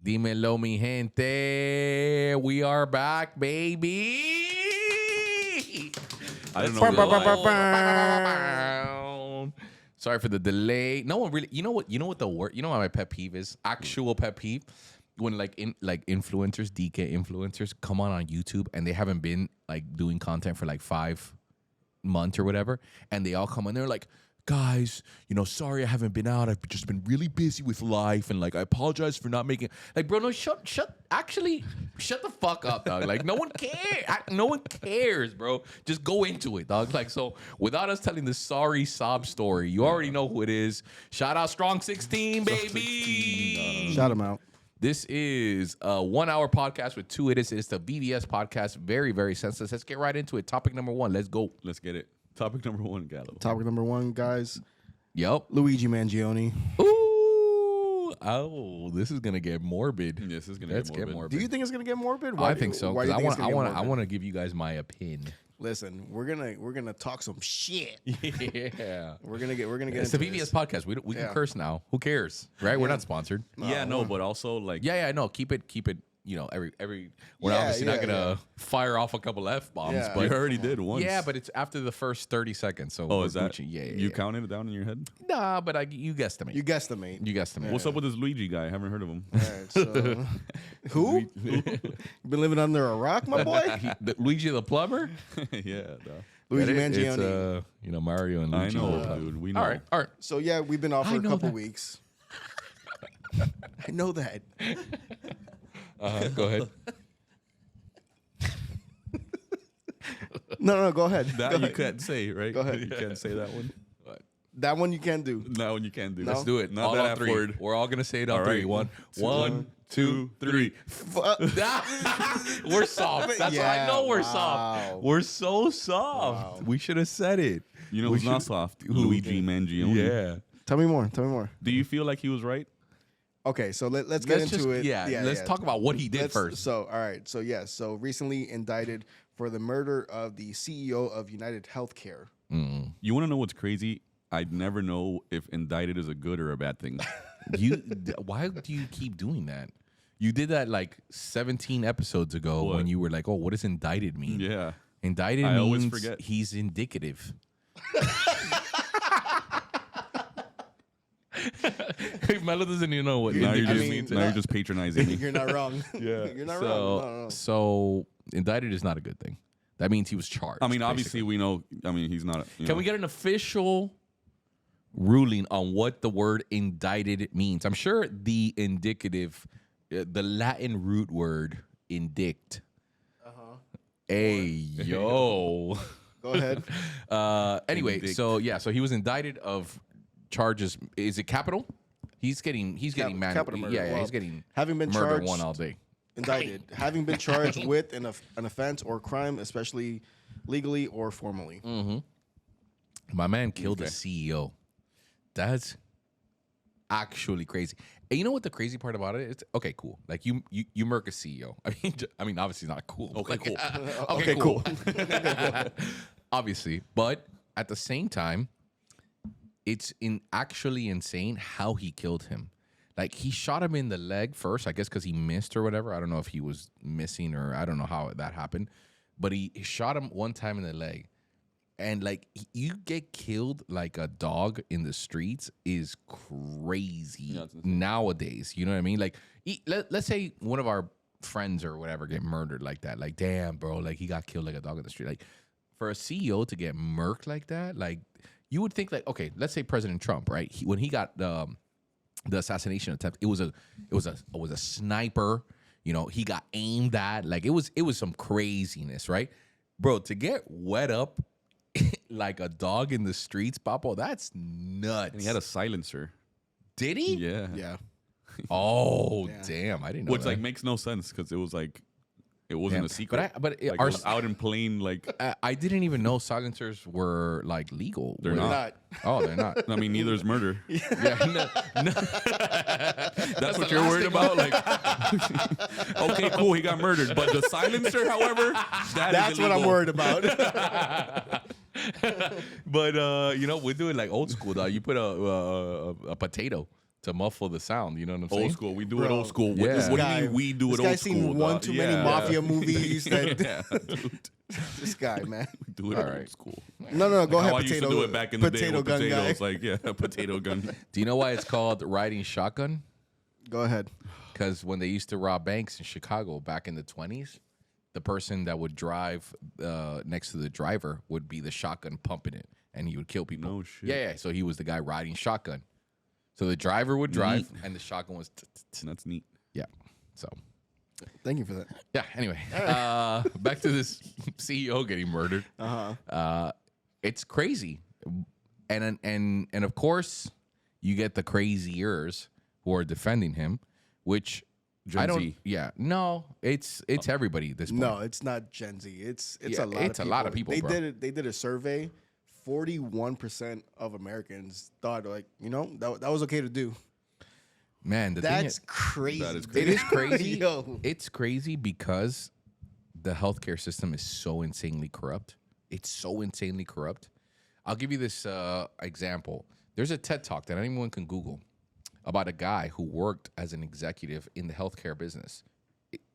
Dímelo, mi gente. We are back, baby. I don't know. Sorry for the delay. No one really. You know what the word. You know what my pet peeve is? Actual pet peeve. When influencers, DK influencers, come on YouTube and they haven't been like doing content for like 5 months or whatever, and they all come on, they're like, guys, sorry I haven't been out. I've just been really busy with life, and like I apologize for not making. Like, bro, no, shut the fuck up, dog. Like, no one cares, bro. Just go into it, dog. Like, so without us telling the sorry sob story, you already know who it is. Shout out Strong 16, baby. Shout him out. This is a 1 hour podcast with 2 idiots. It's the VVS podcast. Very, very senseless. Let's get right into it. Topic number 1. Let's go. Let's get it. Topic number 1, Gallo. Topic number 1, guys. Yep. Luigi Mangione. Ooh. Oh, this is gonna get morbid. Yes, this is gonna get morbid. Do you think it's gonna get morbid? I think so. I want to give you guys my opinion. Listen, we're gonna talk some shit. Yeah. We're gonna get. It's the VVS podcast. We can curse now. Who cares, right? Yeah. We're not sponsored. But also like. Yeah. No, keep it. Every we're obviously not gonna fire off a couple F-bombs, but you already did once. Yeah, but it's after the first 30 seconds. So is that? Yeah. You counted it down in your head? Nah, but you guesstimate. You guesstimate. What's up with this Luigi guy? I haven't heard of him. All right, so who? You been living under a rock, my boy? Luigi the plumber? Yeah. Luigi Mangione. It's Mario and Luigi. I know, dude. We know. All right. So yeah, we've been off for a couple weeks. I know that. Go ahead. No, go ahead. You can't say, right? Go ahead. You can't say that one. That one you can't do. That one you can't do. Let's do it. Not all that on F 3. word. We're all gonna say it on 3. Right. 1, 2, 3. We're soft. That's why I know we're soft. We're so soft. Wow. We should have said it. You know who's not soft? Luigi Mangione. Yeah. Tell me more. Do you feel like he was right? Okay, so let's get into it. Yeah, let's talk about what he did first. So, all right. So, yes. So, recently indicted for the murder of the CEO of United Healthcare. Mm. You want to know what's crazy? I'd never know if indicted is a good or a bad thing. Why do you keep doing that? You did that like 17 episodes ago when you were like, oh, what does indicted mean? Yeah. Indicted I means always forget. He's indicative. Melo doesn't even know what indicative means. Now you're just patronizing me. You're not wrong. Yeah. You're not wrong. No. So indicted is not a good thing. That means he was charged. I mean, obviously we know. I mean, he's not. Can we get an official ruling on what the word indicted means? I'm sure the indicative, the Latin root word indict. Hey, yo. Go ahead. Anyway, so he was indicted of charges. Is it capital? He's getting capital murder. Yeah, he's getting having been murder charged, 1 all day. Indicted, having been charged with an offense or crime, especially legally or formally. Mm-hmm. My man killed a CEO. That's actually crazy. And you know what the crazy part about it is? Okay, cool. Like you murk a CEO. I mean, obviously not cool. Okay, cool. Okay, cool. Obviously, but at the same time, it's actually insane how he killed him. Like, he shot him in the leg first, I guess because he missed or whatever. I don't know if he was missing or I don't know how that happened. But he shot him one time in the leg. And, like, you get killed like a dog in the streets is crazy nowadays. You know what I mean? Like, let's say one of our friends or whatever get murdered like that. Like, damn, bro, like, he got killed like a dog in the street. Like, for a CEO to get murked like that, like, you would think, like, okay, let's say President Trump, right? When he got the assassination attempt, it was a sniper. You know, he got aimed at. Like, it was some craziness, right, bro? To get wet up like a dog in the streets, Papo, that's nuts. And he had a silencer. Did he? Yeah. Oh, damn! I didn't know. Which that. like makes no sense because it was like it wasn't a secret. But like, it was out in plain. Like I didn't even know silencers were like legal. They're not. Oh, they're not. I mean, neither is murder. Yeah, no. That's what you're worried about. Like, okay, cool, he got murdered, but the silencer, however, that's what I'm worried about. But you know, we're doing like old school, dog. You put a potato to muffle the sound. You know what I'm saying? Old school. We do it Bro, old school. yeah. What do you mean we do it This old guy's school? seen one dog? too many mafia movies. That, Yeah, dude. this guy, man. We do it All old right. school. No, go How ahead. I used to do it back in the day potato with gun guy. potatoes. Like, yeah, potato gun. Do you know why it's called riding shotgun? Go ahead. Because when they used to rob banks in Chicago back in the 20s, the person that would drive next to the driver would be the shotgun pumping it, and he would kill people. No shit. Yeah. So he was the guy riding shotgun. So the driver would drive, and the shotgun was. That's neat. Yeah. So. Thank you for that. Yeah. Anyway, back to this CEO getting murdered. It's crazy, and of course, you get the craziers who are defending him, which Gen I don't. Z. Yeah. No, it's everybody at this point. No, it's not Gen Z. It's Yeah, a lot. it's a lot of people, They bro. They did a survey. 41% of Americans thought that was okay to do. Man, the thing That's is, crazy. That is it is crazy. Yo. It's crazy because the healthcare system is so insanely corrupt. It's so insanely corrupt. I'll give you this example. There's a TED Talk that anyone can Google about a guy who worked as an executive in the healthcare business.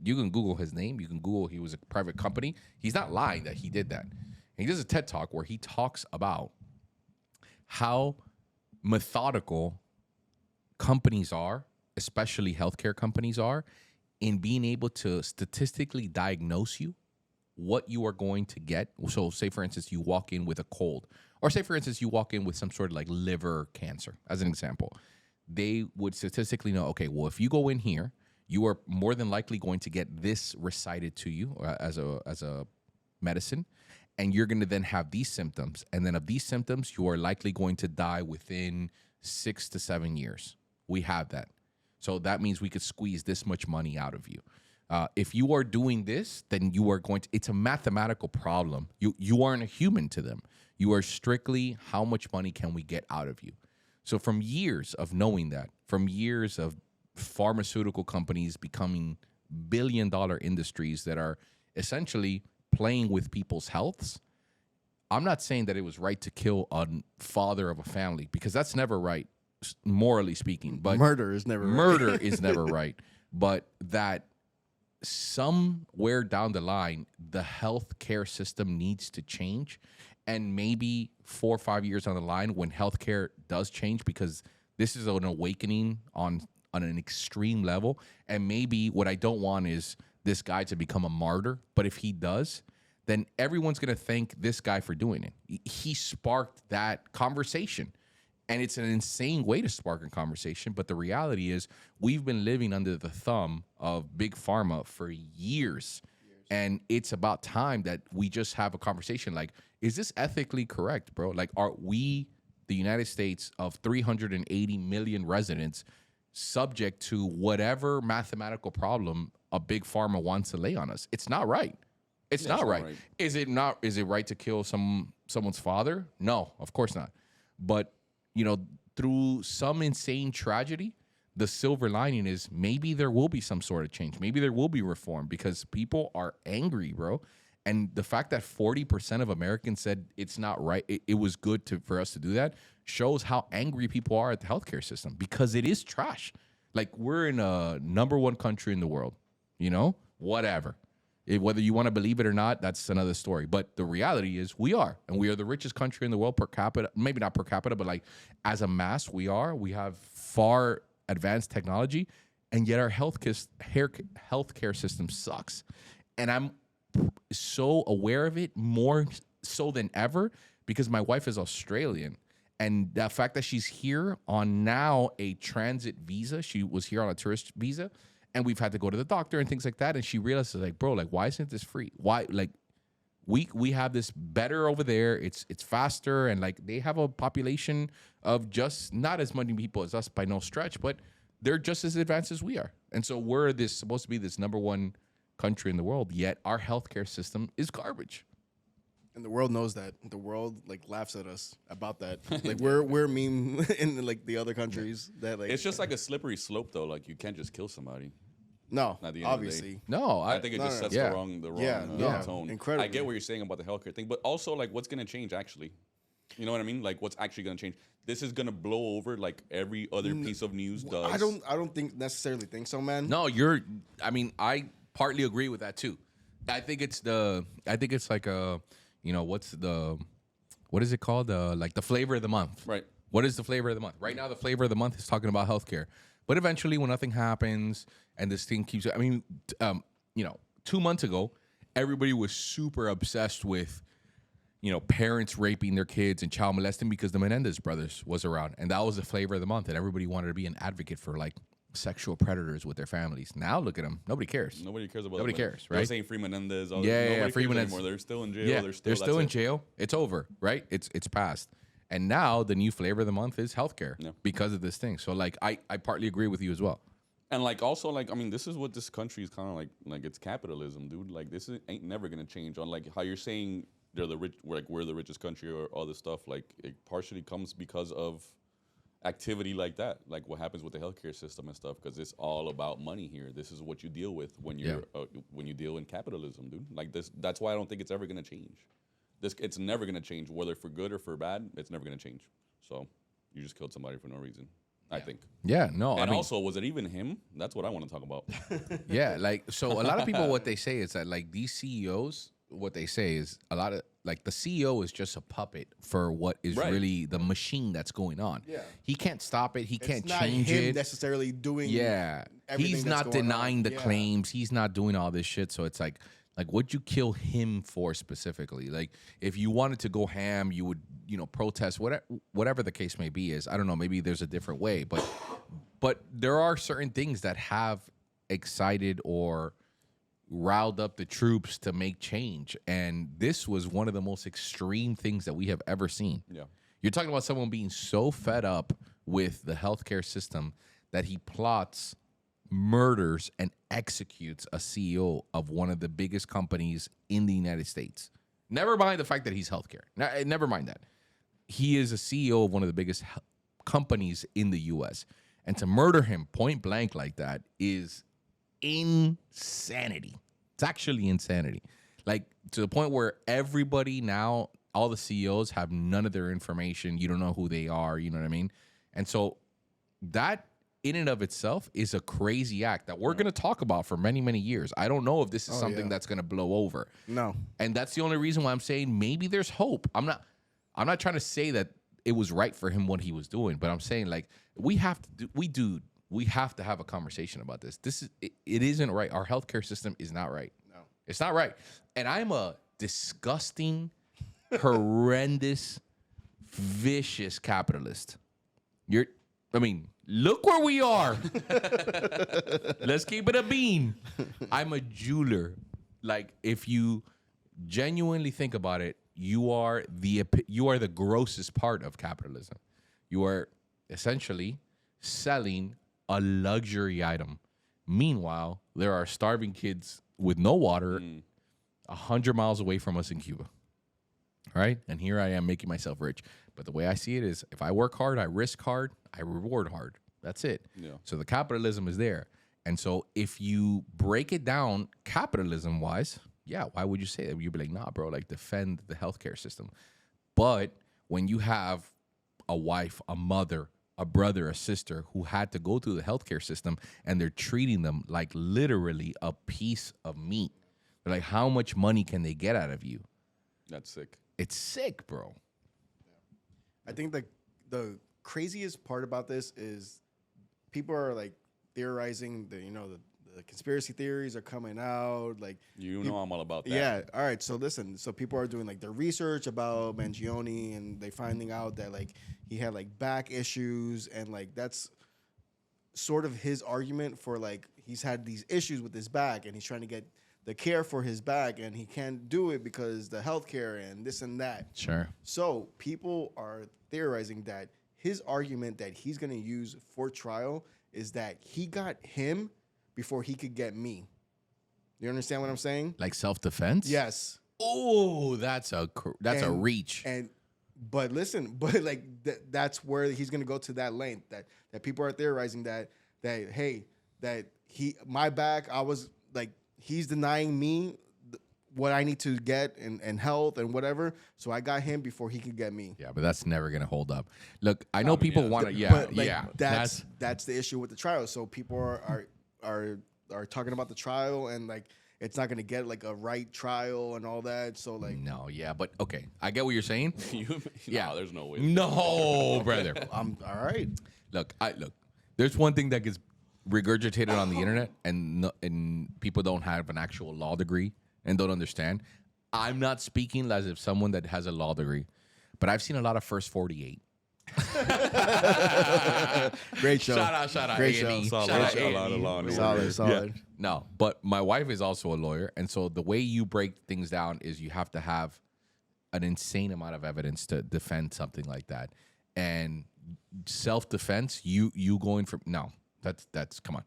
You can Google his name. You can Google he was a private company. He's not lying that he did that. And he does a TED Talk where he talks about how methodical companies are, especially healthcare companies are, in being able to statistically diagnose you what you are going to get. So say, for instance, you walk in with a cold, or say, for instance, you walk in with some sort of like liver cancer, as an example. They would statistically know, okay, well, if you go in here, you are more than likely going to get this recited to you as a medicine, and you're going to then have these symptoms. And then of these symptoms, you are likely going to die within 6 to 7 years. We have that. So that means we could squeeze this much money out of you. If you are doing this, then you are going to, it's a mathematical problem. You aren't a human to them. You are strictly how much money can we get out of you. So from years of knowing that, from years of pharmaceutical companies becoming billion-dollar industries that are essentially playing with people's healths, I'm not saying that it was right to kill a father of a family, because that's never right, morally speaking. But Murder is never right. murder is never right. But that somewhere down the line, the healthcare system needs to change. And maybe 4 or 5 years on the line, when healthcare does change, because this is an awakening on an extreme level. And maybe what I don't want is this guy to become a martyr. But if he does, then everyone's going to thank this guy for doing it. He sparked that conversation. And it's an insane way to spark a conversation. But the reality is we've been living under the thumb of Big Pharma for years. And it's about time that we just have a conversation like, is this ethically correct, bro? Like, are we, the United States of 380 million residents, subject to whatever mathematical problem a Big Pharma wants to lay on us? It's not right. It's not right. Is it not? Is it right to kill someone's father? No, of course not. But through some insane tragedy, the silver lining is maybe there will be some sort of change. Maybe there will be reform, because people are angry, bro. And the fact that 40% of Americans said it's not right, it was good for us to do that, shows how angry people are at the healthcare system, because it is trash. Like, we're in a #1 country in the world, whatever. Whether you want to believe it or not, that's another story. But the reality is we are. And we are the richest country in the world per capita. Maybe not per capita, but like as a mass, we are. We have far advanced technology. And yet our healthcare system sucks. And I'm so aware of it, more so than ever, because my wife is Australian. And the fact that she's here on now a transit visa, she was here on a tourist visa, and we've had to go to the doctor and things like that. And she realizes, like, bro, like, why isn't this free? Why, like, we have this better over there. It's faster, and like they have a population of just not as many people as us by no stretch, but they're just as advanced as we are. And so we're supposed to be this #1 country in the world, yet our healthcare system is garbage. And the world knows that. The world like laughs at us about that. Like we're meme in like the other countries that like It's just like a slippery slope, though. Like, you can't just kill somebody. no, At the end of the day. obviously. No, I think it just sets yeah. the wrong Yeah, tone. incredibly. I get what you're saying about the healthcare thing, but also, like, what's going to change actually? You know what I mean? Like, what's actually going to change? This is going to blow over like every other piece of news does. I don't think necessarily think so, man. No, I partly agree with that too. I think it's like what is it called? Like the flavor of the month. Right. What is the flavor of the month? Right now, the flavor of the month is talking about healthcare. But eventually, when nothing happens and this thing keeps, 2 months ago, everybody was super obsessed with, parents raping their kids and child molesting because the Menendez brothers was around. And that was the flavor of the month. And everybody wanted to be an advocate for like sexual predators with their families. Now look at them. Nobody cares. Nobody cares about Nobody them. cares, They're right? saying Free Menendez. Free Menendez. Anymore. They're still in jail. Yeah, they're still in jail. It's over, right? It's passed. And now the new flavor of the month is healthcare because of this thing. So like I partly agree with you as well. And like also like this is what this country is kind of like it's capitalism, dude. Like ain't never gonna change. On like how you're saying they're the rich, like we're the richest country or all this stuff. Like it partially comes because of activity like that, like what happens with the healthcare system and stuff. Because it's all about money here. This is what you deal with when you're when you deal in capitalism, dude. Like this. That's why I don't think it's ever gonna change. It's never gonna change, whether for good or for bad. It's never gonna change. So you just killed somebody for no reason. I think. Yeah, no. And also, was it even him? That's what I want to talk about. Yeah, like so. A lot of people, what they say is that like these CEOs, what they say is a lot of like the CEO is just a puppet for what is really the machine that's going on. Yeah, he can't stop it. He can't not change him it. necessarily doing. Yeah, he's not denying the claims. He's not doing all this shit. So it's like what'd you kill him for specifically? Like if you wanted to go ham, you would protest whatever the case may be. Is I don't know. Maybe there's a different way, but there are certain things that have excited or riled up the troops to make change, and this was one of the most extreme things that we have ever seen. Yeah, you're talking about someone being so fed up with the healthcare system that he plots, murders, and executes a CEO of one of the biggest companies in the United States. Never mind the fact that he's healthcare. Never mind that. He is a CEO of one of the biggest companies in the U.S., and to murder him point blank like that is insanity. It's actually insanity. Like to the point where everybody now, all the CEOs have none of their information. You don't know who they are. You know what I mean? And so that in and of itself is a crazy act that we're going to talk about for many, many years. I don't know if this is something that's going to blow over. No. And that's the only reason why I'm saying maybe there's hope. I'm not trying to say that it was right for him what he was doing, but I'm saying like we have to have a conversation about this. It isn't right. Our healthcare system is not right. No. It's not right. And I'm a disgusting, horrendous, vicious capitalist. Look where we are. Let's keep it a bean. I'm a jeweler. Like if you genuinely think about it, you are the grossest part of capitalism. You are essentially selling a luxury item. Meanwhile, there are starving kids with no water 100 miles away from us in Cuba. Right? And here I am making myself rich. But the way I see it is if I work hard, I risk hard, I reward hard. That's it. Yeah. So the capitalism is there. And so if you break it down capitalism-wise, yeah, why would you say that? You'd be like, nah, bro, like defend the healthcare system. But when you have a wife, a mother, a brother, a sister who had to go through the healthcare system and they're treating them like literally a piece of meat, they're like, how much money can they get out of you? That's sick. It's sick, bro. I think the craziest part about this is people are like theorizing the conspiracy theories are coming out. Like I'm all about that. Yeah. All right. So listen. So people are doing like their research about Mangione, and they finding out that like he had like back issues, and like that's sort of his argument for like he's had these issues with his back, and he's trying to get the care for his back, and he can't do it because the healthcare and this and that. Sure. So people are theorizing that his argument that he's going to use for trial is that he got him before he could get me. You understand what I'm saying? Like self-defense? Yes. Oh, that's a reach. But listen, like that's where he's going to go to that length that people are theorizing that my back, I was like, he's denying me what I need to get and health and whatever. So I got him before he could get me. Yeah, but that's never gonna hold up. Look, I know people want to. But, like, Yeah. That's the issue with the trial. So people are talking about the trial and like it's not gonna get like a right trial and all that. So like No, yeah, but okay, I get what you're saying. No, there's no way. No, brother. I'm all right. Look. There's one thing that gets regurgitated on the internet, and people don't have an actual law degree and don't understand. I'm not speaking as if someone that has a law degree, but I've seen a lot of First 48. Great show. Shout out, Great A&E. show. Shout out, A&E. Solid. No, but my wife is also a lawyer, and so the way you break things down is you have to have an insane amount of evidence to defend something like that. And self-defense, you going for no. That's come on.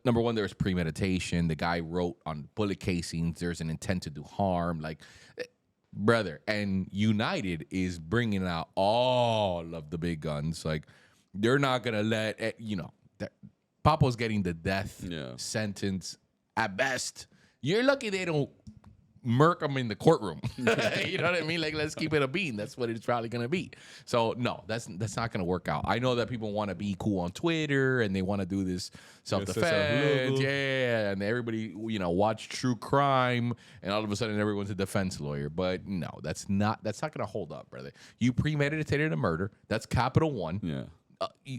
Number one, there's premeditation. The guy wrote on bullet casings. There's an intent to do harm. Like, brother, and United is bringing out all of the big guns. Like, they're not gonna let that Papo's getting the death sentence at best. You're lucky they don't murk him in the courtroom. You know what I mean? Like, let's keep it a bean. That's what it's probably gonna be. So no, that's not gonna work out. I know that people want to be cool on Twitter and they want to do this self-defense, and everybody watch true crime, and all of a sudden everyone's a defense lawyer. But no, that's not gonna hold up, brother. You premeditated a murder. That's capital one. Yeah.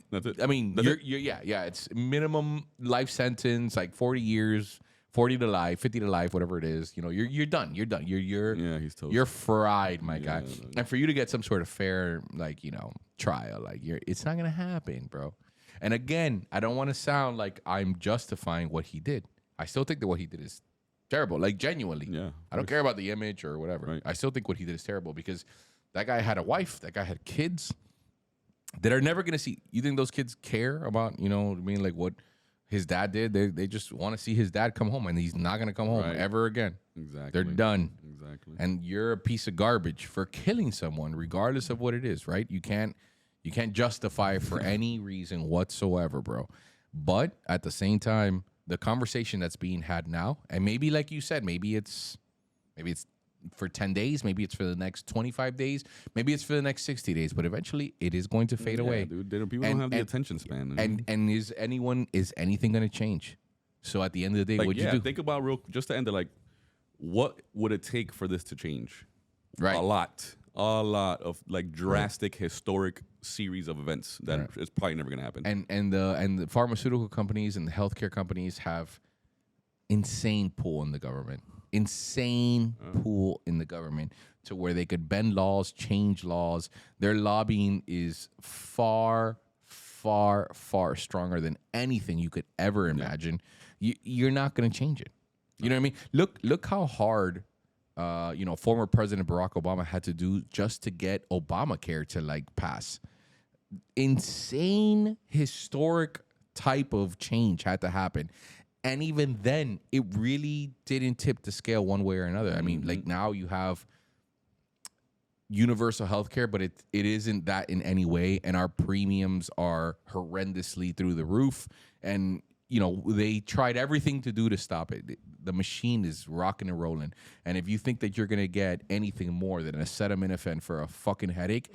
That's it. I mean, it's minimum life sentence, like 40 years. 40 to life, 50 to life, whatever it is, you're done. You're done. He's toast. You're fried, my guy. And for you to get some sort of fair, trial, it's not gonna happen, bro. And again, I don't want to sound like I'm justifying what he did. I still think that what he did is terrible, like genuinely. Yeah. I don't care about the image or whatever. Right. I still think what he did is terrible because that guy had a wife, that guy had kids that are never gonna see. You think those kids care about, like what his dad did? They just want to see his dad come home, and he's not going to come home ever again. Exactly. They're done. Exactly. And you're a piece of garbage for killing someone, regardless of what it is, right? You can't justify it for any reason whatsoever, bro. But at the same time, the conversation that's being had now, and maybe like you said, maybe it's for 10 days, maybe it's for the next 25 days, maybe it's for the next 60 days, but eventually it is going to fade away. Dude, people don't have the attention span. And is anything going to change? So at the end of the day, what'd you do? Think about just to end it, like, what would it take for this to change? Right. A lot of like drastic, historic series of events that is probably never going to happen. And the pharmaceutical companies and the healthcare companies have insane pull in the government. Pool in the government to where they could bend laws, change laws. Their lobbying is far, far, far stronger than anything you could ever imagine. You're not going to change it. You know what I mean? Look how hard, former President Barack Obama had to do just to get Obamacare to pass. Insane, historic type of change had to happen. And even then, it really didn't tip the scale one way or another. I mean, now you have universal health care, but it isn't that in any way. And our premiums are horrendously through the roof. And, they tried everything to do to stop it. The machine is rocking and rolling. And if you think that you're going to get anything more than acetaminophen for a fucking headache,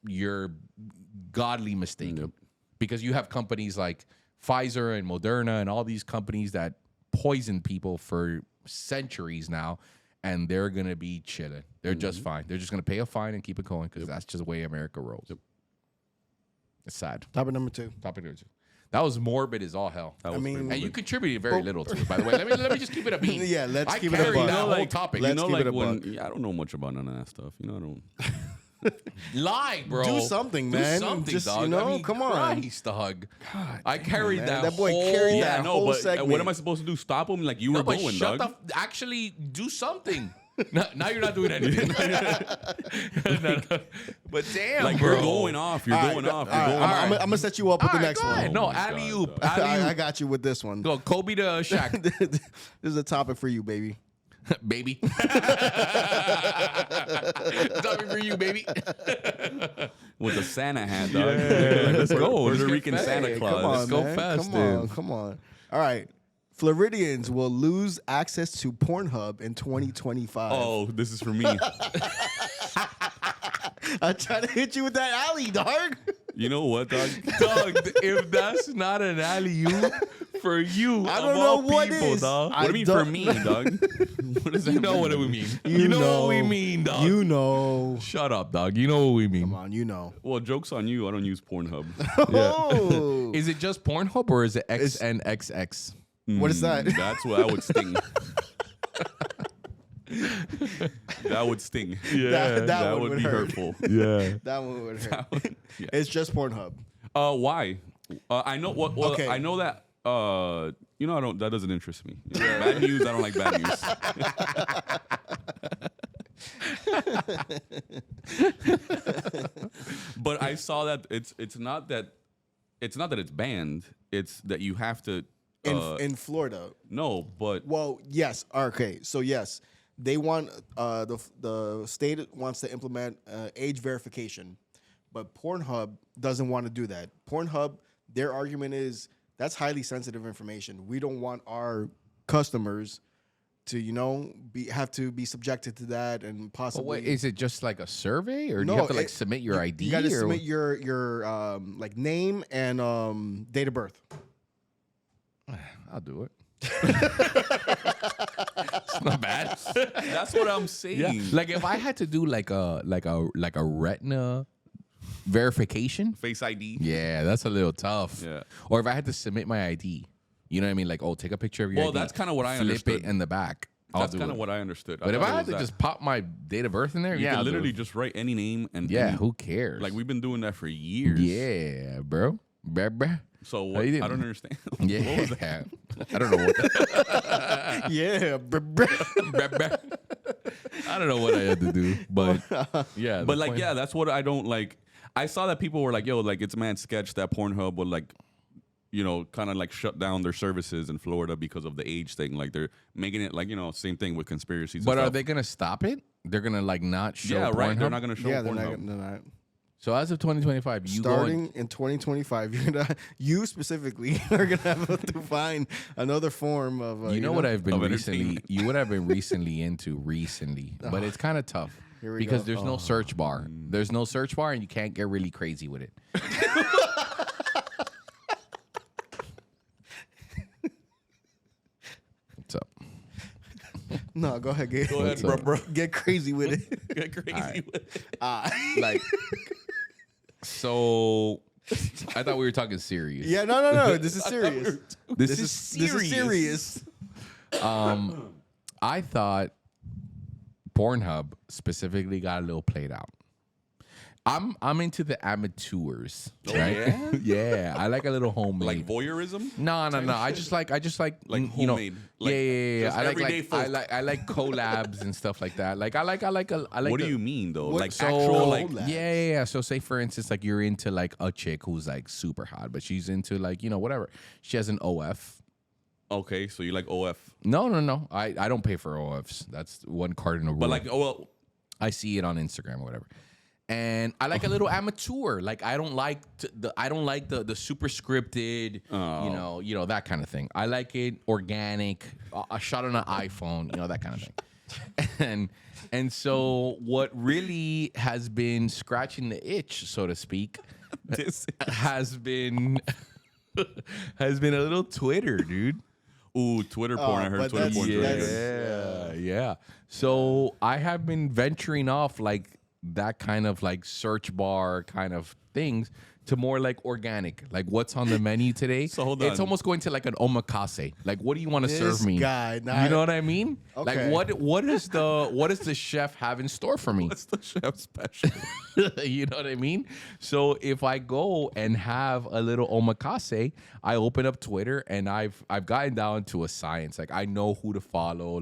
you're godly mistaken. Yep. Because you have companies like Pfizer and Moderna and all these companies that poison people for centuries now, and they're going to be chilling. They're just fine. They're just going to pay a fine and keep it going because that's just the way America rolls. Yep. It's sad. Topic number two. That was morbid as all hell. And you contributed very little to it, by the way. Let me just keep it a beat. Yeah, let's keep it a buck. That whole topic. Let's keep it a buck. I don't know much about none of that stuff. I don't. Lie, bro. Do something, man. Do something, just, dog. Come on. Christ, dog. God, I carried man. that boy whole... carried that whole but segment. what am I supposed to do? Stop him like you were but going, shut dog? Actually, do something. Now you're not doing anything. No. But damn, like, bro. you're going off. You're going off. I'm going to set you up with the next one. No, alley-oop. I got you with this one. Go, Kobe to Shaq. This is a topic for you, baby. Baby. Topic for you, baby. With a Santa hat, dog. Let's go. Puerto Rican Santa Claus. Come on, Let's go man. fast, Come on, dude. come on. All right. Floridians will lose access to Pornhub in 2025. Oh, this is for me. I try to hit you with that alley, dog. You know what, dog? Dog, if that's not an alley-oop for you, I of don't all know what people, is. dog. What do you mean for don't me, dog? What does that You know what mean? we mean. You know know. what we mean, dog. You know. Shut up, dog. You know what we mean. Come on, you know. Well, joke's on you. I don't use Pornhub. Oh. Is it just Pornhub or is it XNXX? What is that? That's what I would sting. That would sting. That one would would be hurt. hurtful. Yeah. That one would hurt. Yeah. It's just Pornhub. Why? I know what. Well, Okay. I know that. You know, I don't. That doesn't interest me. You know, bad news. I don't like bad news. But I saw that it's not that it's banned. It's that you have to. In Florida. No, but Well, yes. Okay. So yes, they want the state wants to implement age verification, but Pornhub doesn't want to do that. Pornhub, their argument is that's highly sensitive information. We don't want our customers to have to be subjected to that and But possibly. wait, is it just like a survey, or do No, you have to like it- submit your ID? You got to or submit your like name and date of birth. I'll do it. It's not bad. that's what I'm saying. Yeah. Like if I had to do like a retina verification, Face ID. yeah, that's a little tough. Yeah. Or if I had to submit my ID, you know what I mean? Like, oh, take a picture of your Well, ID. that's kinda what I flip understood. it in the back. That's kind of what I understood. But if thought I it had was to that. just pop my date of birth in there, you yeah, can I'll do literally it. just write any name and Yeah, any- who cares? Like we've been doing that for years. yeah, bro. Bruh. So How what, you I doing? don't understand. Yeah. What was that? I don't know what. Yeah. I don't know what I had to do, but yeah. But like, yeah, that's what I don't like. I saw that people were like, "Yo, like it's a mad sketch that Pornhub would like, kind of like shut down their services in Florida because of the age thing. Like they're making it like same thing with conspiracies. But and are stuff. they gonna stop it? They're gonna like not show. Yeah, right. They're Pornhub? not gonna show Yeah, Pornhub. they're not. So as of 2025, you Starting in 2025, you specifically are gonna have to find another form of. You know what I've been of recently? entertainment. You would have been recently into but it's kind of tough Here we because go. there's no search bar. There's no search bar, and you can't get really crazy with it. What's up? No, go ahead. Go ahead, What's up? bro. Get crazy with it. Get crazy with it. Like, so I thought we were talking serious. Yeah, no. This is serious. This is serious. This is serious. I thought Pornhub specifically got a little played out. I'm into the amateurs, right? yeah? Yeah, I like a little homemade. Like voyeurism. No. I just like Like homemade. Like, yeah. just I like everyday folk. I like collabs and stuff like that. Like I like What do you mean though? What- Like so- actual like Collab. yeah. So say for instance, like you're into like a chick who's like super hot, but she's into like whatever. She has an OF. okay, so you like OF, No. I don't pay for OFs. That's one cardinal rule. but like I see it on Instagram or whatever. And I like a little amateur. Like I don't like the super scripted, that kind of thing. I like it organic, a shot on an iPhone, that kind of thing. And so what really has been scratching the itch, so to speak, has been a little Twitter, dude. ooh, Twitter porn. I heard but Twitter that's- porn. that's- Yeah. So I have been venturing off like that kind of like search bar kind of things to more like organic. Like what's on the menu today? So hold It's on. almost going to like an omakase. Like what do you want to This serve me? guy, you know what I mean? Okay. Like what does the chef have in store for me? What's the chef special? You know what I mean? So if I go and have a little omakase, I open up Twitter and I've gotten down to a science. Like I know who to follow,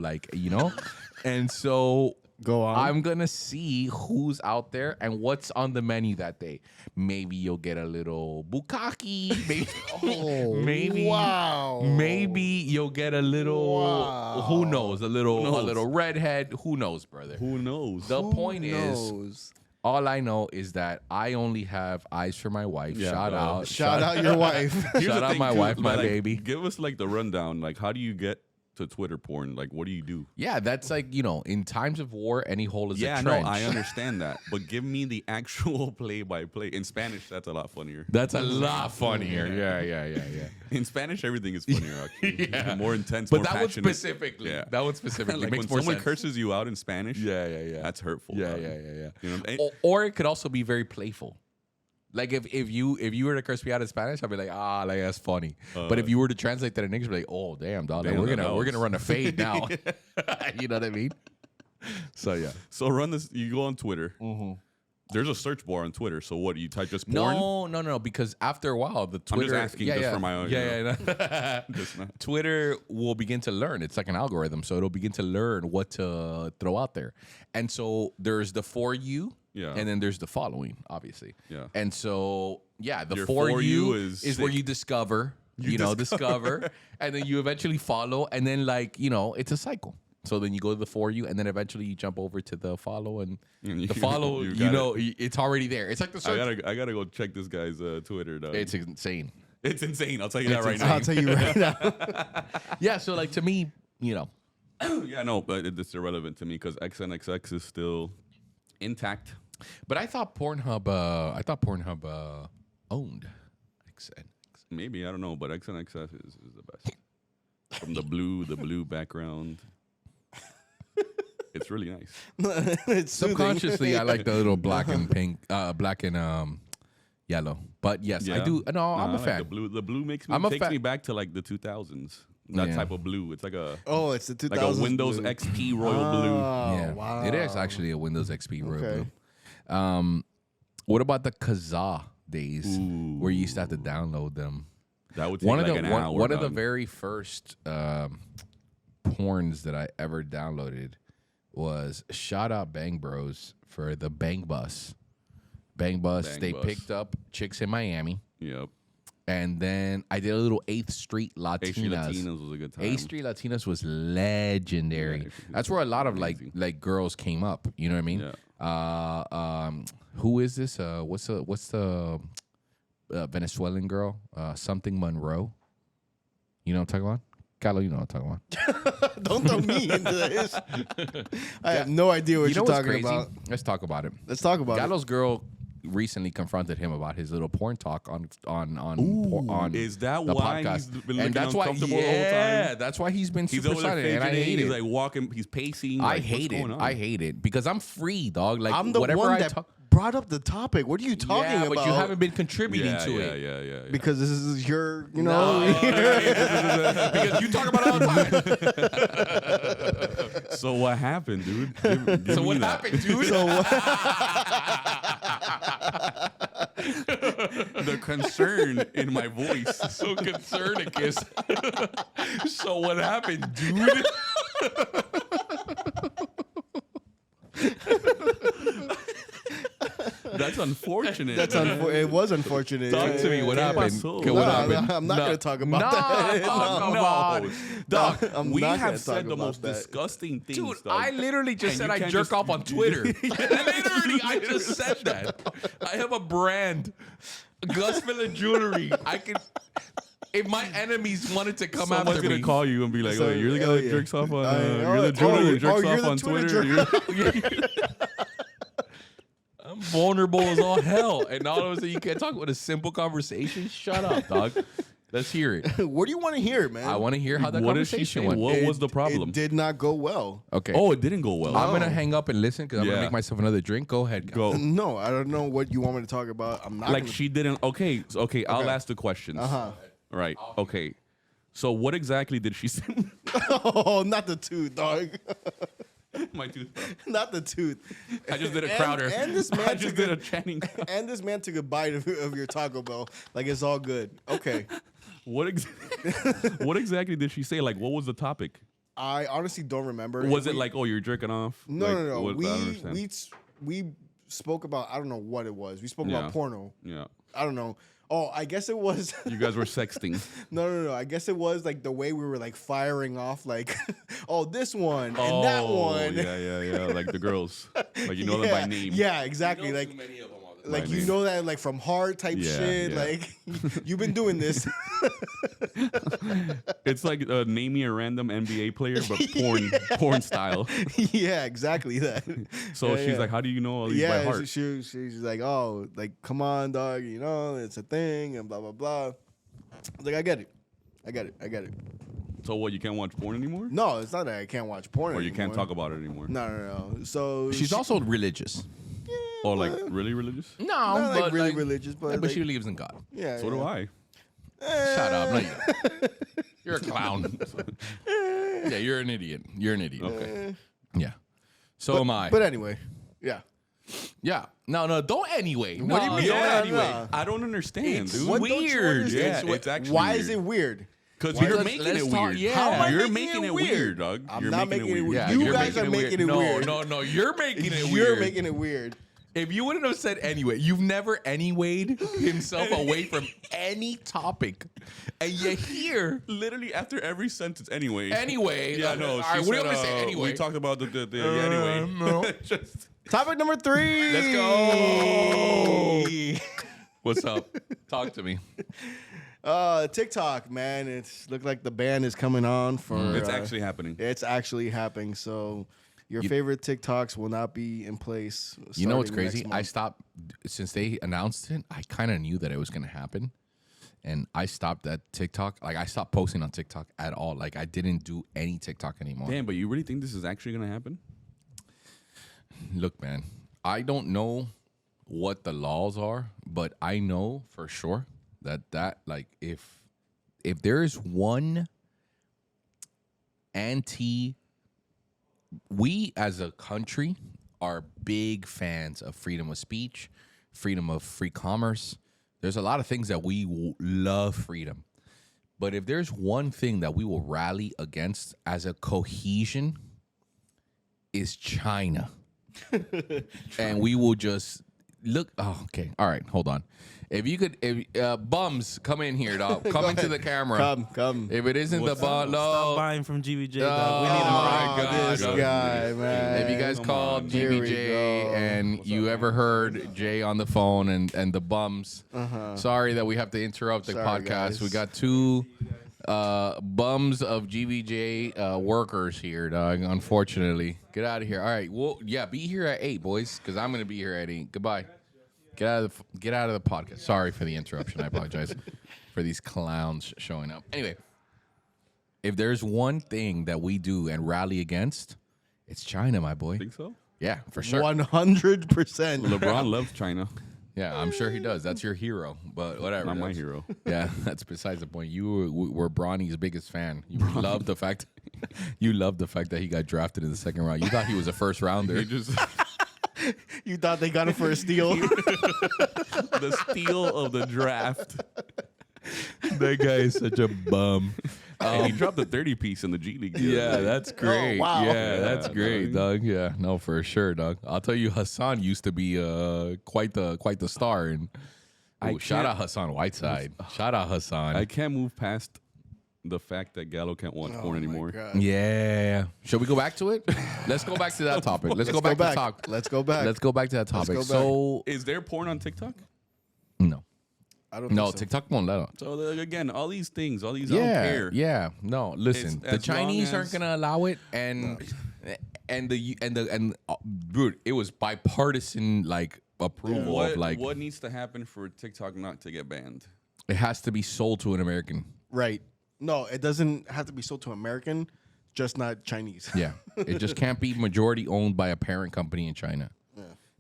and so Go on. I'm gonna see who's out there and what's on the menu that day. Maybe you'll get a little bukkake. Maybe wow. Maybe you'll get a little. Wow. Who knows? A knows? little redhead. Who knows, brother? Who knows? The Who point is, knows? All I know is that I only have eyes for my wife. Yeah, Shout out. Shout out your wife. Here's Shout the out thing, my too, wife, my like, baby. Give us like the rundown. Like, how do you get to Twitter porn? Like, what do you do? Yeah, that's like, in times of war, any hole is a Yeah, trench. no, I understand that, but give me the actual play-by-play in Spanish. That's a lot funnier. That's a lot funnier. Yeah. In Spanish, everything is funnier. Actually, Yeah. More intense. But more that one passionate. specifically. Yeah. That one specifically Like makes when more someone sense. curses you out in Spanish. Yeah. That's hurtful. Yeah. dog. You know, Or it could also be very playful. Like if you were to curse me out in Spanish, I'd be like, like that's funny. But if you were to translate that in English, I'd be like, oh damn, dog, like, Damn, we're that gonna was- run a fade now. You know what I mean? So yeah. so run this. You go on Twitter. There's a search bar on Twitter. So what? You type just porn? No. Because after a while, the Twitter. asking just for my own, you Yeah. Just not- Twitter will begin to learn. It's like an algorithm, so it'll begin to learn what to throw out there. And so there's the for you, Yeah. and then there's the following, obviously. Yeah. And so the Your for For you You is where sick. you discover, discover, and then you eventually follow, and then it's a cycle. So then you go to the for you, and then eventually you jump over to the follow, and And you- the follow, you got it's already there. It's like the search. I gotta go check this guy's Twitter. Dog. It's insane. It's insane. I'll tell you that It's right insane. now. I'll tell you right now. Yeah, so like to me, Yeah, no, but it's irrelevant to me because XNXX is still intact. but I thought Pornhub owned XN. Maybe I don't know, but XNXX is the best. From the blue background, it's really nice. It's soothing. Subconsciously, I like the little black and pink, black and yellow. But yes, I Yeah. do. No, I'm Nah, a I like fan. The blue takes me back to like the 2000s. That Yeah. type of blue. It's like a Oh, it's the 2000s. like a Windows blue. XP royal blue. Oh, Yeah, wow. it is actually a Windows XP royal Okay. blue. What about the Kazaa days where you used to have to download them? That would take like an hour. One of the dog. very first porns that I ever downloaded was shout out Bang Bros for the Bang Bus. Bang Bus, Bang they Bus. picked up chicks in Miami. Yep. And then I did a little 8th Street Latinas. 8th Street Latinas was a good time. 8th Street Latinas was legendary. Yeah, That's where a lot of amazing. like girls came up. You know what I mean? Yeah. Who is this? What's the Venezuelan girl? Something Monroe. You know what I'm talking about? Carlo, you know what I'm talking about. Don't throw me into this. I have no idea what You know you're what's talking crazy? about. Let's talk about it. Let's talk about Gallo's girl recently confronted him about his little porn talk on Is that the why podcast. he's been And looking that's why, uncomfortable the whole time? that's why he's been He's super over there silent, and I fidgeting. hate He's it. like walking. He's pacing. I Like, hate what's it. going on? I hate it because I'm free, dog. Like I'm the whatever one I that talk. brought up the topic. What are you talking Yeah, about? but you haven't been contributing Yeah, to yeah, it. yeah. Because this is your, No, because you talk about it all the time. So what happened, dude? Give So me what that. happened, dude? The concern in my voice. So concernicus. So what happened, dude? That's unfortunate. It was unfortunate. Talk to me. What Yeah. happened? pasó? Okay, what Nah, happened? I'm not gonna talk about Nah, that. fuck No, no. dog. I'm We not gonna have talk said the about most that. disgusting things. Dude, dog. I literally just And said you I can't jerk just- off on Twitter. Literally, I just said that. I have a brand, Gus Miller Jewelry. I can. If my enemies wanted to come Someone's after gonna me, call you and be like, So, "Oh, you're the guy oh, that yeah. jerks off on. oh, You're the jeweler oh, that jerks you're off the on Twitter Twitter." I'm vulnerable as all hell, and all of a sudden you can't talk with a simple conversation. Shut up, dog. Let's hear it. What do you want to hear, man? I want to hear how that What did she conversation say? went. What was the problem? It did not go well. Okay. Oh, it didn't go well. I'm gonna Oh. hang up and listen because I'm gonna Yeah. make myself another drink. Go ahead. Go. No, I don't know what you want me to talk about. I'm not Like gonna, she didn't. Okay. Okay. I'll ask the questions. Uh-huh. Right. Okay. So what exactly did she say? Oh, not the tooth, dog. My tooth. Not the tooth. I just did a And- Crowder. and this man I just took did a- a Channing. And this man took a bite of your Taco Bell. Like it's all good. Okay. What exactly did she say? Like, what was the topic? I honestly don't remember. Was it We- like, oh, you're jerking off? No, Like, no. what- I don't understand. We spoke about, I don't know what it was. We spoke Yeah. about porno. Yeah. I don't know. Oh, I guess it was. You guys were sexting. No. I guess it was like the way we were like firing off, like, oh, this one and that one. Yeah. Like the girls. Like you know them by name. Yeah, exactly. Like, like you know that like from heart type shit. Yeah. Like you've been doing this. It's like name me a random NBA player, but porn style. Yeah, exactly that. So she's like, how do you know all these by heart? She's like, oh, like, come on, dog, you know, it's a thing, and blah, blah, blah. I was like, I get it. So what, you can't watch porn anymore? No, it's not that I can't watch porn Or you anymore. can't talk about it anymore? No. So She's also religious. Oh, like really religious? No, not but like really religious, but but she like, believes in God. yeah. So do I. Shut up. No, you don't. You're a clown. Yeah, you're an idiot. Okay. Yeah. So am I. But anyway, yeah. Yeah. No, don't anyway. What do you mean? Don't Yeah, anyway. no. I don't understand, dude. What don't you weird. understand? Yeah, it's actually Why weird. is it weird? Because Why you're does- making let's it talk- weird. yeah. How am I You're making making it it weird? weird, dog. I'm You're not making making it weird. Yeah, You you're guys are making it weird. No, you're making it weird. You're making it weird. If you wouldn't have said anyway, you've never anywayed himself away from any topic, and yet here, Literally after every sentence, anyway. yeah, no. All right, what do you want to say anyway? We talked about the anyway. No. Just Topic number 3. Let's go. What's up? Talk to me. TikTok, man. It's looked like the ban is coming on for. it's actually happening. It's actually happening. So your favorite TikToks will not be in place. You know what's starting crazy? next I month. stopped since they announced it. I kind of knew that it was going to happen, and I stopped that TikTok. Like I stopped posting on TikTok at all. Like I didn't do any TikTok anymore. Damn, but you really think this is actually going to happen? Look, man, I don't know what the laws are, but I know for sure that like if there is one we as a country are big fans of freedom of speech, freedom of free commerce. There's a lot of things that we love freedom. But if there's one thing that we will rally against as a cohesion is China. And we will just look. Oh, okay. All right. Hold on. If you could, bums, come in here, dog. Come into the camera. Come. If it isn't the bum, Stop no. buying from GVJ, Oh, dog. We need a my break. God. This guy, man. If you guys Come called on. Here we GBJ go. and you ever heard Jay on the phone and the bums, sorry that we have to interrupt the Sorry, podcast. guys. We got two bums of GBJ workers here, dog. Unfortunately, get out of here. All right, well, yeah, be here at 8, boys, because I'm gonna be here at 8. Goodbye. Get out of the podcast. Sorry for the interruption. I apologize for these clowns showing up. Anyway, if there's one thing that we do and rally against, it's China, my boy. Think so? Yeah, for sure. 100%. LeBron loves China. Yeah, I'm sure he does. That's your hero, but whatever. Not my That's- hero. Yeah, that's besides the point. You were Bronny's biggest fan. You love the fact that he got drafted in the second round. You thought he was a first rounder. He just You thought they got him for a steal? the steal of the draft. That guy is such a bum. And he dropped a 30-piece in the G League. the other Yeah, day. that's great. wow. Yeah, that's Yeah, great, dog. dog. Yeah, no, for sure, dog. I'll tell you, Hassan used to be quite the star. And shout out Hassan Whiteside. Shout out Hassan. I can't move past the fact that Gallo can't watch porn anymore. Yeah. Shall we go back to it? Let's go back to that topic. Let's go back to talk. Let's go back. Let's go back to that topic. go back. So Is there porn on TikTok? no, I don't no, think so. TikTok won't let us. So again, all these things, all these I don't Yeah, care. yeah. No, listen. It's The as long Chinese as- aren't gonna allow it, and dude, it was bipartisan like approval of like What needs to happen for TikTok not to get banned? it has to be sold to an American. Right. No, it doesn't have to be sold to American, just not Chinese. Yeah, it just can't be majority owned by a parent company in China.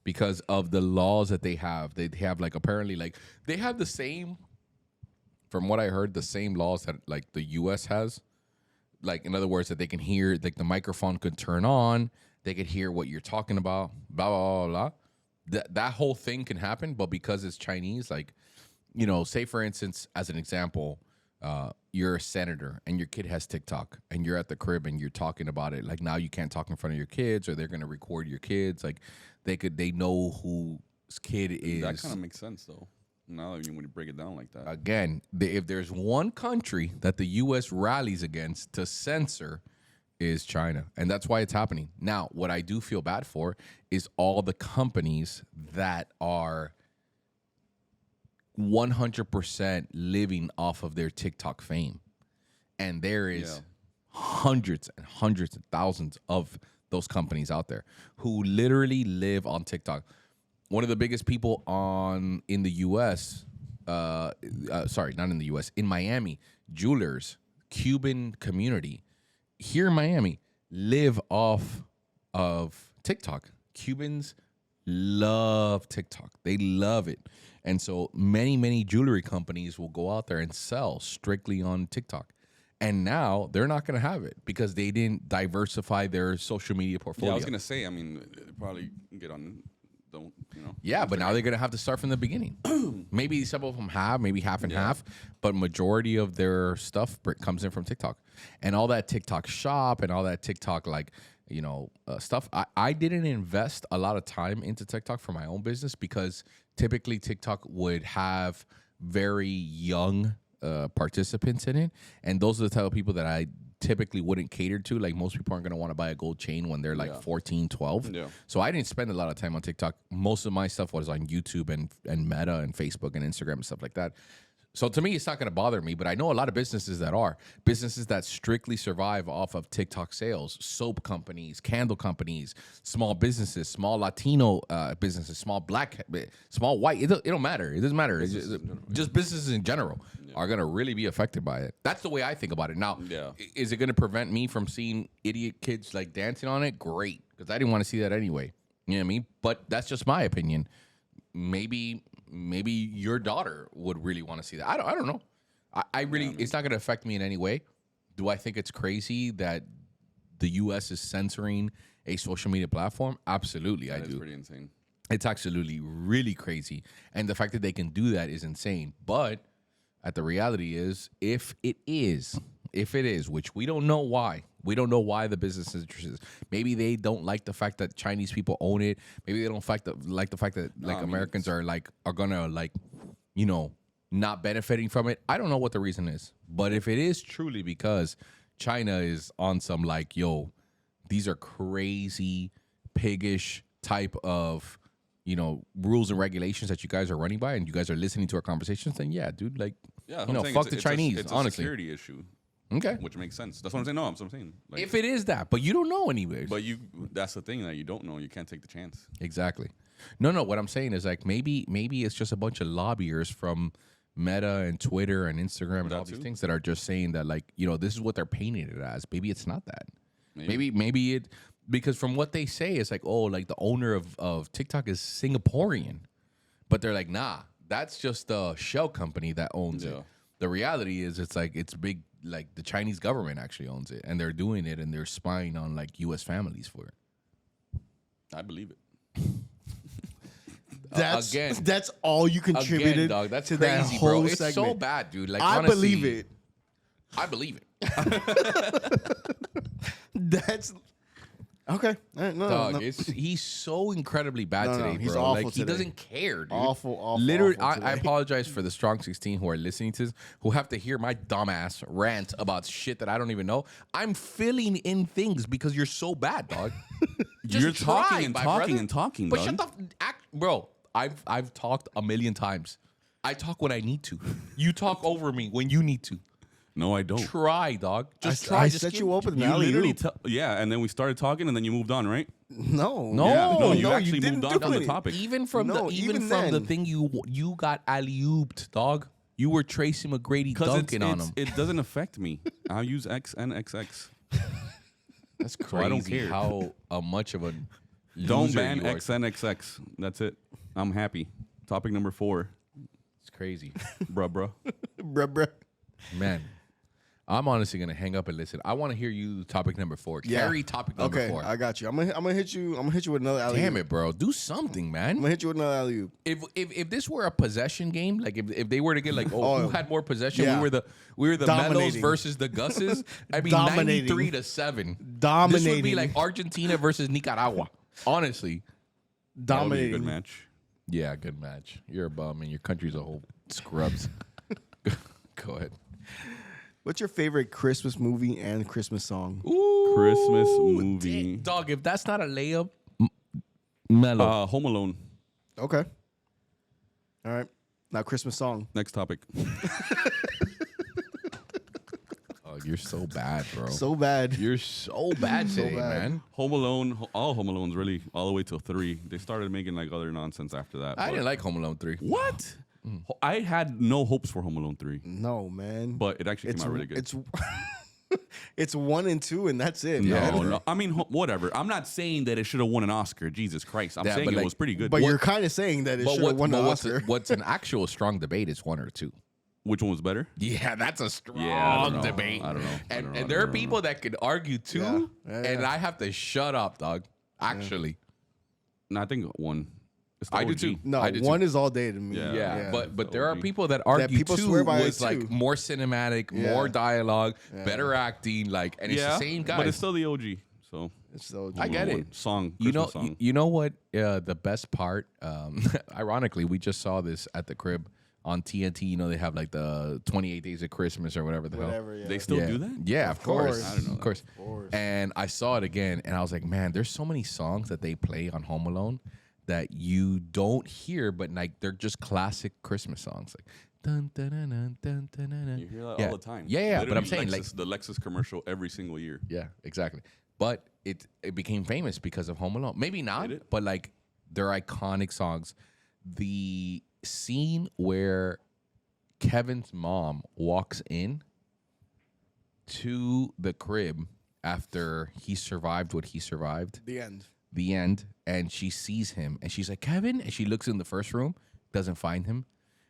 Because of the laws that they have. They have like apparently like they have the same, from what I heard, the same laws that like the US has. Like in other words, that they can hear, like the microphone could turn on, they could hear what you're talking about, blah blah blah blah. That whole thing can happen, but because it's Chinese, like, you know, say for instance, as an example, you're a senator and your kid has TikTok and you're at the crib and you're talking about it. Like now you can't talk in front of your kids, or they're gonna record your kids. Like they know whose kid is. That kind of makes sense though. Now when you break it down like that. Again, if there's one country that the U.S. rallies against to censor, is China, and that's why it's happening. Now, what I do feel bad for is all the companies that are 100% living off of their TikTok fame, and there is hundreds and hundreds and thousands of those companies out there who literally live on TikTok. One of the biggest people in the U.S. Sorry, not in the U.S. in Miami, jewelers, Cuban community. Here in Miami, live off of TikTok. Cubans love TikTok. They love it. And so many jewelry companies will go out there and sell strictly on TikTok. And now they're not going to have it because they didn't diversify their social media portfolio. Yeah, I was going to say, I mean, probably get on, don't, you know. Yeah, but now they're going to have to start from the beginning. Maybe some of them have, maybe half and half, but majority of their stuff comes in from TikTok. And all that TikTok shop and all that TikTok, like, you know, stuff. I didn't invest a lot of time into TikTok for my own business because typically TikTok would have very young participants in it. And those are the type of people that I typically wouldn't cater to. Like most people aren't going to want to buy a gold chain when they're like 14, 12. Yeah. So I didn't spend a lot of time on TikTok. Most of my stuff was on YouTube and Meta and Facebook and Instagram and stuff like that. So to me, it's not going to bother me, but I know a lot of businesses that strictly survive off of TikTok sales, soap companies, candle companies, small businesses, small Latino businesses, small black, small white. It don't matter. It doesn't matter. It's just businesses in general are going to really be affected by it. That's the way I think about it. Now, is it going to prevent me from seeing idiot kids like dancing on it? Great, because I didn't want to see that anyway. You know what I mean? But that's just my opinion. Maybe your daughter would really want to see that. I don't know. I really, it's not going to affect me in any way. Do I think it's crazy that the U.S. is censoring a social media platform? Absolutely, I do. That's pretty insane. It's absolutely really crazy. And the fact that they can do that is insane. But the reality is, if it is, which we don't know why. We don't know why the business is interested. Maybe they don't like the fact that Chinese people own it. Maybe they don't like the fact that Americans are gonna like, you know, not benefiting from it. I don't know what the reason is. But if it is truly because China is on some like, yo, these are crazy, piggish type of, you know, rules and regulations that you guys are running by, and you guys are listening to our conversations, then yeah, dude, like, you know, fuck the Chinese. It's honestly, a security issue. Okay, which makes sense. That's what I'm saying. No, that's what I'm saying. Like, if it is that, but you don't know anyways. But that's the thing that you don't know. You can't take the chance. Exactly. No. What I'm saying is like maybe it's just a bunch of lobbyers from Meta and Twitter and Instagram and all these things that are just saying that, like, you know, this is what they're painting it as. Maybe it's not that. Maybe it, because from what they say, it's like, oh, like the owner of TikTok is Singaporean, but they're like, nah, that's just a shell company that owns it. The reality is, it's like it's big. Like the Chinese government actually owns it, and they're doing it, and they're spying on like U.S. families for it. I believe it. That's all you contributed. Again, dog, that's to crazy, that whole bro. It's segment. so bad, dude. Like, I honestly, believe it. I believe it. That's okay. No. He's so incredibly bad today, bro. He's awful like today. He doesn't care, dude. Awful. Literally, awful I apologize for the Strong 16 who are listening to this, who have to hear my dumbass rant about shit that I don't even know. I'm filling in things because you're so bad, dog. You're talking and talking, but dog. shut the bro. I've talked a million times. I talk when I need to. You talk over me when you need to. No, I don't. Try, dog. Just try. I set you up with an alley-oop. And then we started talking, and then you moved on, right? No. You actually moved on from the topic. Even from the thing you got alley-ooped, dog. You were Tracy McGrady dunking on him. It doesn't affect me. I'll use X and XX. That's crazy. So I don't care how much of a don't ban X and XX. That's it. I'm happy. Topic number 4. It's crazy, bruh. Man. I'm honestly gonna hang up and listen. I want to hear you topic number 4. Carry topic number 4. I got you. I'm gonna hit you. I'm gonna hit you with another alley-oop. Damn it, bro. Do something, man. I'm gonna hit you with another alley-oop. If this were a possession game, like if they were to get like, who had more possession? Yeah. We were the Melos versus the Gusses. I mean, 93-7. Dominating. This would be like Argentina versus Nicaragua. Honestly, dominating. That would be a good match. Yeah, good match. You're a bum, and your country's a whole scrubs. Go ahead. What's your favorite Christmas movie and Christmas song? Ooh, Christmas movie. dog. If that's not a layup, mellow. Home Alone. Okay. All right. Now Christmas song. Next topic. Oh, you're so bad, bro. So bad. You're so bad today, bad. man. Home Alone. All Home Alones really all the way till 3. They started making like other nonsense after that. I but- didn't like Home Alone 3. What? I had no hopes for Home Alone 3, No, man. but it actually came out really good. It's it's 1 and 2, and that's it. No, man. no. I mean, whatever. I'm not saying that it should have won an Oscar. Jesus Christ. I'm Yeah, saying but it like- was pretty good. But you're kind of saying that it should have won an Oscar. what's an actual strong debate is 1 or 2. Which one was better? Yeah, that's a strong I don't know. debate. I don't know. And there are people that could argue too, Yeah, and yeah. I have to shut up, dog. Actually, No, I think 1. It's the I do OG. too. No, I do 1 too. is all day to me. Yeah. Yeah, but the there are OG. people that argue people 2 swear by it was like too. more cinematic, Yeah. more dialogue, better acting, like, and it's Yeah, the same guy. but it's still the OG. So It's so. I get Home it. Alone song. You know, Christmas song. you know what? The best part, ironically, we just saw this at the crib on TNT. You know, they have like the 28 Days of Christmas or whatever the hell. Whatever. Yeah. They still yeah. do that? Yeah, of course. course. I didn't know Of that. course. course. And I saw it again, and I was like, man, there's so many songs that they play on Home Alone that you don't hear, but like they're just classic Christmas songs, like dun dun dun dun dun dun dun. You hear that Yeah. all the time. Yeah, but I'm Literally, saying, like- Lexus, the Lexus commercial every single year. Yeah, exactly. But it became famous because of Home Alone. Maybe not, Did it? but like they're iconic songs. The scene where Kevin's mom walks in to the crib after he survived what he survived, The end. the end, and she sees him and she's like, Kevin, and she looks in the first room, doesn't find him,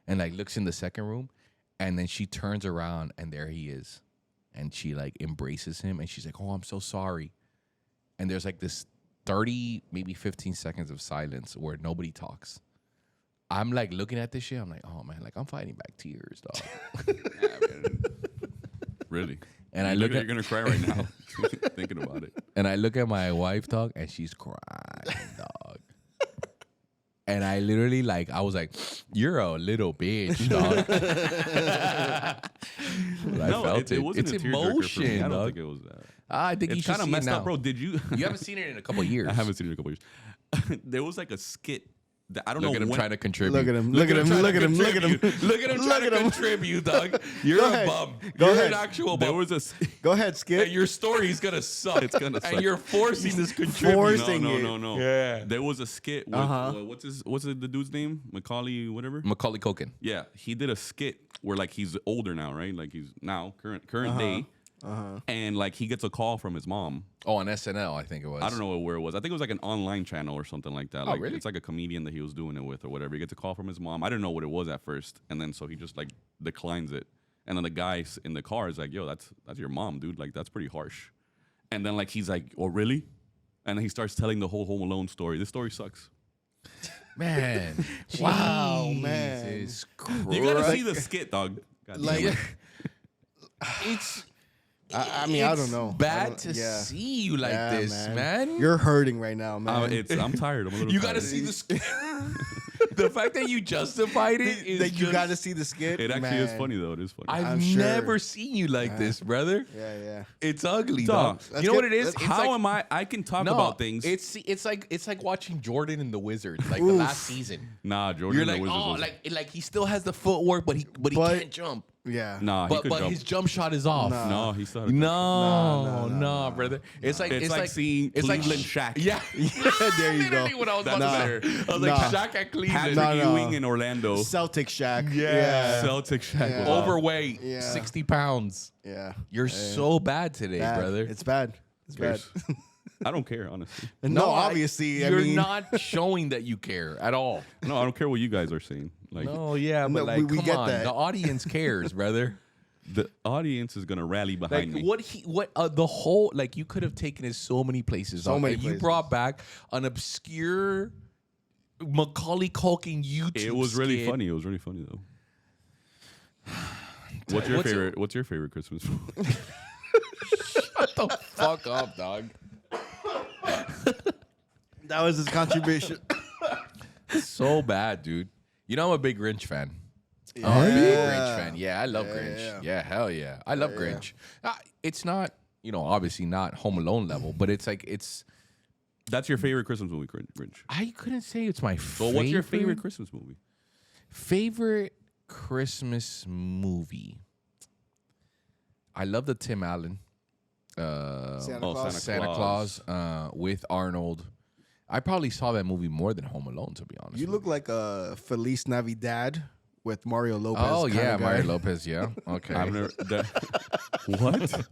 and like looks in the second room, and then she turns around and there he is, and she like embraces him and she's like, oh, I'm so sorry. And there's like this 30 maybe 15 seconds of silence where nobody talks. I'm like looking at this shit, I'm like, oh man, like I'm fighting back tears, dog. Really? And I You're look gonna- at- you're gonna cry right now thinking about it. And I look at my wife, dog, and she's crying, dog. And I literally I was like, you're a little bitch, dog. But I No, felt it wasn't It's a tearjerker for me. emotion, I don't dog. think it was that. I think you It's should kind of see it messed now. up, bro. Did you? You haven't seen it in a couple years. I haven't seen it in a couple years. There was like a skit that I don't Look know at him when. trying to contribute. Look at him. Look at him. Look at him. Look at him. Look at him trying to contribute, dog. You're Go a ahead. bum. Go You're ahead. an actual There bum. was a. Go ahead, Skip. And your story's gonna suck. It's gonna suck. And you're forcing this contribute. Forcing it. No. Yeah. There was a skit. With, what's the dude's name? Macaulay, whatever. Macaulay Culkin. Yeah, he did a skit where like he's older now, right? Like he's now current day, and like he gets a call from his mom. Oh, on SNL, I think it was. I don't know where it was. I think it was like an online channel or something like that. Like really? it's like a comedian that he was doing it with or whatever. He gets a call from his mom. I didn't know what it was at first, and then so he just like declines it. And then the guy in the car is like, "Yo, that's your mom, dude. Like that's pretty harsh." And then like he's like, "Oh, really?" And then he starts telling the whole Home Alone story. This story sucks. Man. Wow, man. Jesus You gotta Christ. see the skit, dog. God Like- damn it. It's I mean, I don't know. I bad don't- to yeah. see you like Yeah, this, man. You're hurting right now, man. I'm tired. I'm a little. You tired. gotta see the the fact that you justified it is that you just- got to see the skit. It actually is man. funny though. It is funny. I've I'm sure. never seen you like this, brother. Yeah. It's ugly, Dog, dog. let's You know what get- it is? let's- It's How like, am I? I can talk no, about things. It's like watching Jordan and the Wizards, like the Oof. last season. Nah, Jordan. You're the like, Wizards oh, was- like he still has the footwork, but he But- can't jump. Yeah. Nah, he But could jump. his jump shot is off. Nah. No, he still. had a No, No, brother. It's like It's like seeing Cleveland Shaq. Yeah, there you go. Literally what I was about Nah. to say. I was Nah. like Shaq at Cleveland. Patrick No. Ewing in Orlando. Celtic Shaq. Yeah. Celtic Shaq. Yeah. was off. Overweight, Yeah. 60 pounds. Yeah. You're so bad today, Bad. brother. It's bad. It's bad. Cares? I don't care, honestly. No, I- obviously. you're I mean, not showing that you care at all. No, I don't care what you guys are saying. Like No, yeah, but No, like, we come get on, that. the audience cares, brother. the audience is gonna rally Like behind me. what the whole, like, you could have taken it so many places. So dog. many Like, You places. brought back an obscure Macaulay Culkin YouTube. It was really skit. funny. It was really funny though. What's your What's favorite? What's your favorite Christmas movie? Shut the fuck up, dog. that was his contribution. So bad, dude. You know, I'm a big Grinch fan. Yeah. I'm a big Grinch fan. Yeah, I love Grinch. yeah. Yeah, hell yeah. I love Grinch. It's not, obviously not Home Alone level, but it's like, That's your favorite Christmas movie, Grinch. I couldn't say it's my favorite. Well, what's your favorite Christmas movie? Favorite Christmas movie? I love the Tim Allen. Santa Claus with Arnold. I probably saw that movie more than Home Alone, to be honest. You look like a Feliz Navidad with Mario Lopez. Oh kinda yeah, guy. Mario Lopez. Yeah. Okay. I've never. What?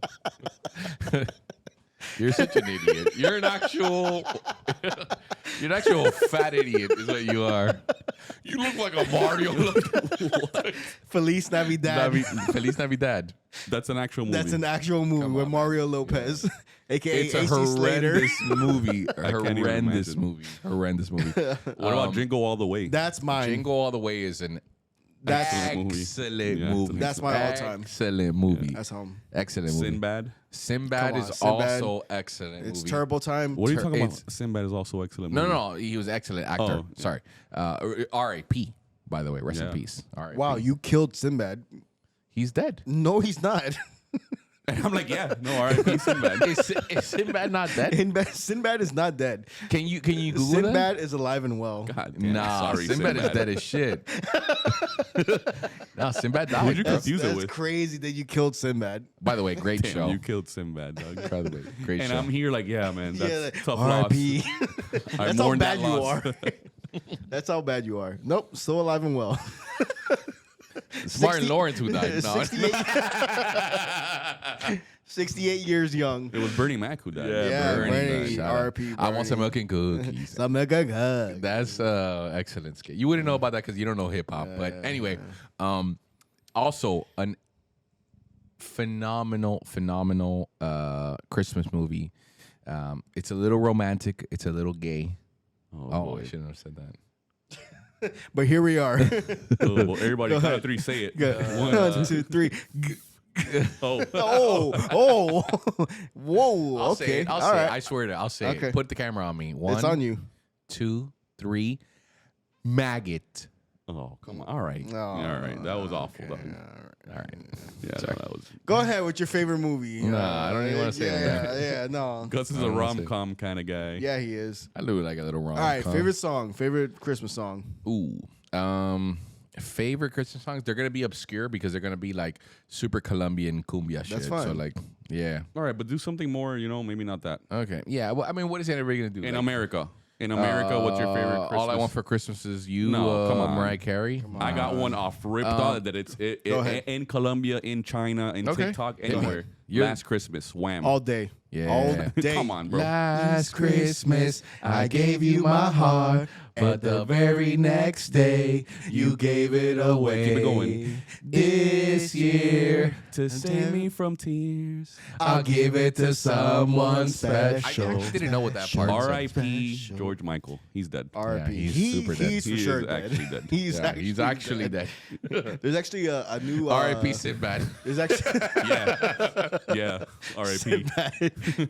You're such an idiot. You're an actual fat idiot. Is what you are. You look like a Mario. Feliz Navidad. Feliz Navidad. That's an actual movie. That's an actual movie with Mario Lopez, aka It's a AC Slater. horrendous movie. can't even Horrendous imagine. movie. Horrendous movie. What about Jingle All the Way? That's mine. Jingle All the Way is an That's excellent Yeah, movie. That's my all-time. Excellent movie. That's home. Excellent movie. Sinbad. Sinbad Come is on, Sinbad. also excellent. It's movie. Turbo Time. What are you talking about? it's- Sinbad is also excellent. No, movie. no, he was excellent actor. Oh. Sorry. R.I.P. By the way, rest in Yeah. peace. R.I.P. Wow, you killed Sinbad. He's dead. No, he's not. And I'm like, yeah, no, R.I.P. Sinbad. Is Sinbad not dead? Sinbad is not dead. Can you Google Sinbad is alive and well. God that? damn, Nah, sorry, Sinbad is dead as shit. Nah, Sinbad died. Who'd you confuse it That's with? crazy that you killed Sinbad. By the way, great Damn, show. you killed Sinbad, dog. By the way, great And show. I'm here like, yeah, man, that's Yeah, tough loss. R.I.P. I That's how mourn bad that you loss. are. That's how bad you are. Nope, still alive and well. It's Martin 60 Lawrence who died. No. 68 years young. It was Bernie Mac who died. Yeah, Bernie, Shout out. R.I.P. I want some Bernie. milk and cookies. Some good. That's excellent skit. You wouldn't know about that because you don't know hip hop. But anyway, also an phenomenal Christmas movie. It's a little romantic. It's a little gay. Oh, boy. I shouldn't have said that. But here we are. Oh, well, everybody, count of three, say it. One, 2, 3. Oh, Oh. Whoa. I'll say Okay. it. I'll All say it. right. I swear to it. I'll say Okay. it. Put the camera on me. One, It's on you. 2, 3. Maggot. oh, come on. All right. Oh, All right. That was awful. okay. All right. Yeah, no, that was. Go ahead with your favorite movie. Nah, I don't even wanna say that. Yeah, no. Gus is I a don't wanna say- rom-com kind of guy. Yeah, he is. I look like a little wrong. All right, favorite song, favorite Christmas song. Ooh. Favorite Christmas songs? They're gonna be obscure because they're gonna be like super Colombian cumbia shit. So fine. like, yeah. All right, but do something more, maybe not that. Okay. Yeah. Well, I mean, what is everybody gonna do? In Like, America. In America, what's your favorite Christmas? All I Want for Christmas Is You. No, come on. Mariah Carey. I got one off ripped on that it's Go ahead. in Colombia, in China, in Okay. TikTok, Hit me. anywhere. You're- Last Christmas, Wham. All day. Yeah. All day. Come on, bro. Last Christmas, I gave you my heart, but the very next day, you gave it away. Keep it going. This year, To save me from tears. I'll give it to someone special. I special. actually didn't know what that part said. R.I.P. Special. George Michael. He's dead. R.I.P. Yeah, he's super dead. He's for He sure is dead. actually dead. He's Yeah, he's actually dead. There's actually a new R.I.P. Sinbad. There's actually Yeah. R.I.P.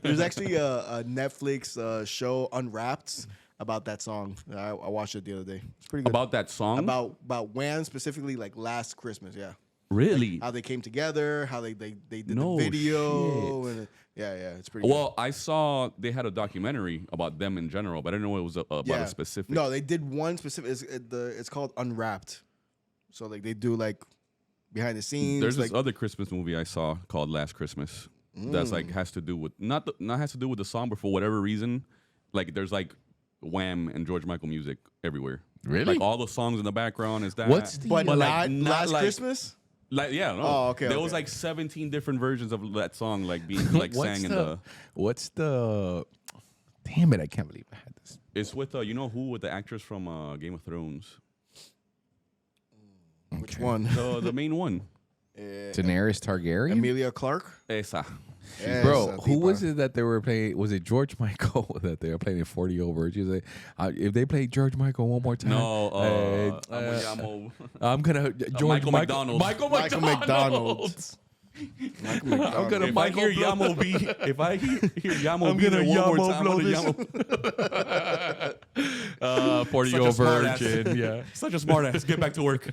there's actually a Netflix show Unwrapped about that song. I watched it the other day. It's pretty good. About that song? about Wham specifically, like Last Christmas. Yeah, Really? how they came together, how they did No the video, shit. and yeah, it's pretty. Well, I saw they had a documentary about them in general, but I didn't know it was about good. a specific. No, they did one specific. It's called Unwrapped. So like they do like behind the scenes. There's like, this other Christmas movie I saw called Last Christmas. That's like has to do with not has to do with the song, but for whatever reason, like there's like Wham and George Michael music everywhere. Really? Like all the songs in the background is that. What's the- but But, not like, not Last like- Christmas. Like yeah, no. Oh, okay, There was okay. like 17 different versions of that song, like being like sang in the. What's the? Damn it! I can't believe I had this. It's with you know who, with the actress from Game of Thrones, Which Okay. one? the main one. Daenerys Targaryen. Emilia Clarke. Esa. Yes, Bro, who Tipa. was it that they were playing? Was it George Michael that they were playing in 40-year-old virgins? Like, if they play George Michael one more time, No, hey, I'm gonna George Michael McDonald. Michael Michael McDonald. McDonald. I'm gonna If Michael I hear Yamo B, if I hear Yamo I'm B gonna there one more Yamo time, blow I'm this. gonna Yamo. 40-year-old smart ass. virgin. Yeah. Such a smart ass. Get back to work.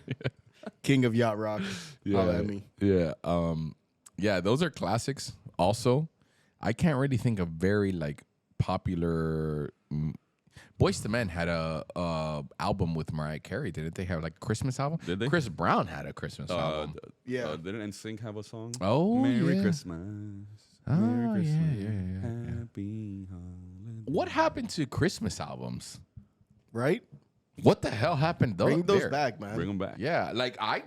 King of yacht rock. Holla at me. Yeah. Yeah, those are classics. Also, I can't really think of very like popular. Boyz II Men had a album with Mariah Carey, didn't they? Have like a Christmas album? Did they? Chris Brown had a Christmas album. Yeah. Didn't NSYNC have a song? Oh, Merry yeah. Christmas. Oh, Merry yeah, Christmas. yeah. Happy holiday. What happened to Christmas albums? Right? What the hell happened? Bring those there? back, man. Bring them back. Yeah, like I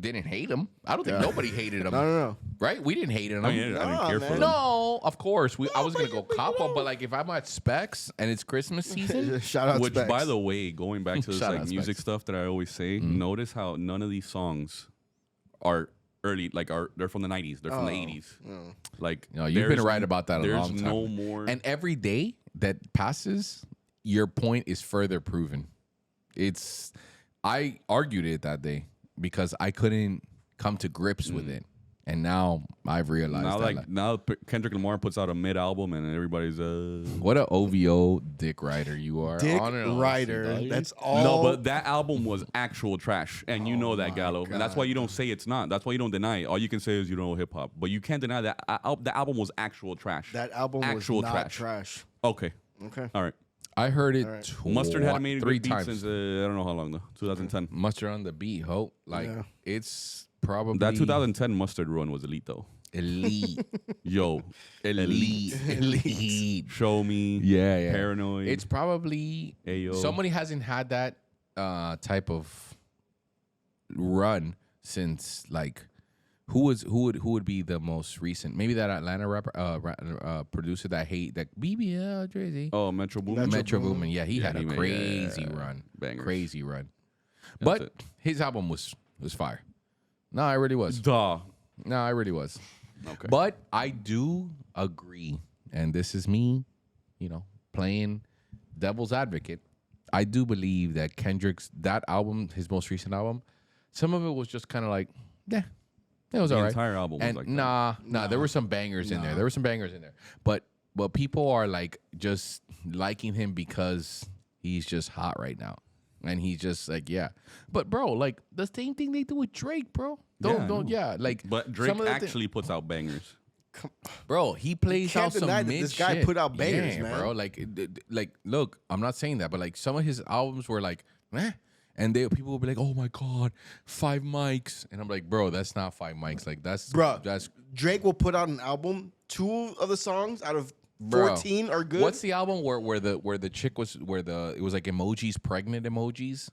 didn't hate them. I don't think nobody hated them. No. Right? We didn't hate them. I didn't care for man. them. No, of course. I was gonna but go you- but cop you up, but like if I'm at Specs and it's Christmas season, Shout out Which, Specs. by the way, going back to this Shout like out music Specs. stuff that I always say, notice how none of these songs are early, like they're from the 90s. They're from the 80s. Like, no, you've been there's- right about that a There's long time. no more. And every day that passes, your point is further proven. I argued it that day because I couldn't come to grips with it, and now I've realized now, that. now Kendrick Lamar puts out a mid album and everybody's What an OVO dick writer you are. Dick Honestly, Rider. dog. That's all. No, but that album was actual trash, and you know that, Gallo, and that's why you don't say it's not. That's why you don't deny it. All you can say is you don't know hip hop, but you can't deny that the album was actual trash. that album actual was not trash. Okay, Okay. all right. I heard it Mustard hadn't made a three good beat times. since I don't know how long though. 2010. Mustard on the beat, hope. Like Yeah. it's probably That 2010 Mustard run was elite though. elite, Yo, elite. Show me. Yeah. Paranoid. It's probably Ayo. somebody hasn't had that type of run since like who would be the most recent? Maybe that Atlanta rapper producer that BBL Drizzy. Oh, Metro Boomin. Metro Boomin. Yeah, he had a he made- crazy run. Bangers. Crazy run. That's But it. his album was fire. No, it really was. Duh. No, it really was. Okay. But I do agree, and this is me, playing devil's advocate. I do believe that Kendrick's that album, his most recent album, some of it was just kind of like, it was The all right. entire album was And like that. nah, there were some bangers in there. There were some bangers in there. But people are like just liking him because he's just hot right now. And he's just like, yeah. But bro, like the same thing they do with Drake, bro. Like But Drake some of the actually puts out bangers. bro, he plays can't out some deny that mid this guy shit. put out bangers, yeah, man. bro. Like, look, I'm not saying that, but like some of his albums were like, and people will be like, oh my god, 5 mics, and I'm like, bro, that's not 5 mics. Like that's Drake will put out an album. 2 of the songs out of Bro, 14 are good. What's the album where the chick was it was like emojis, pregnant emojis?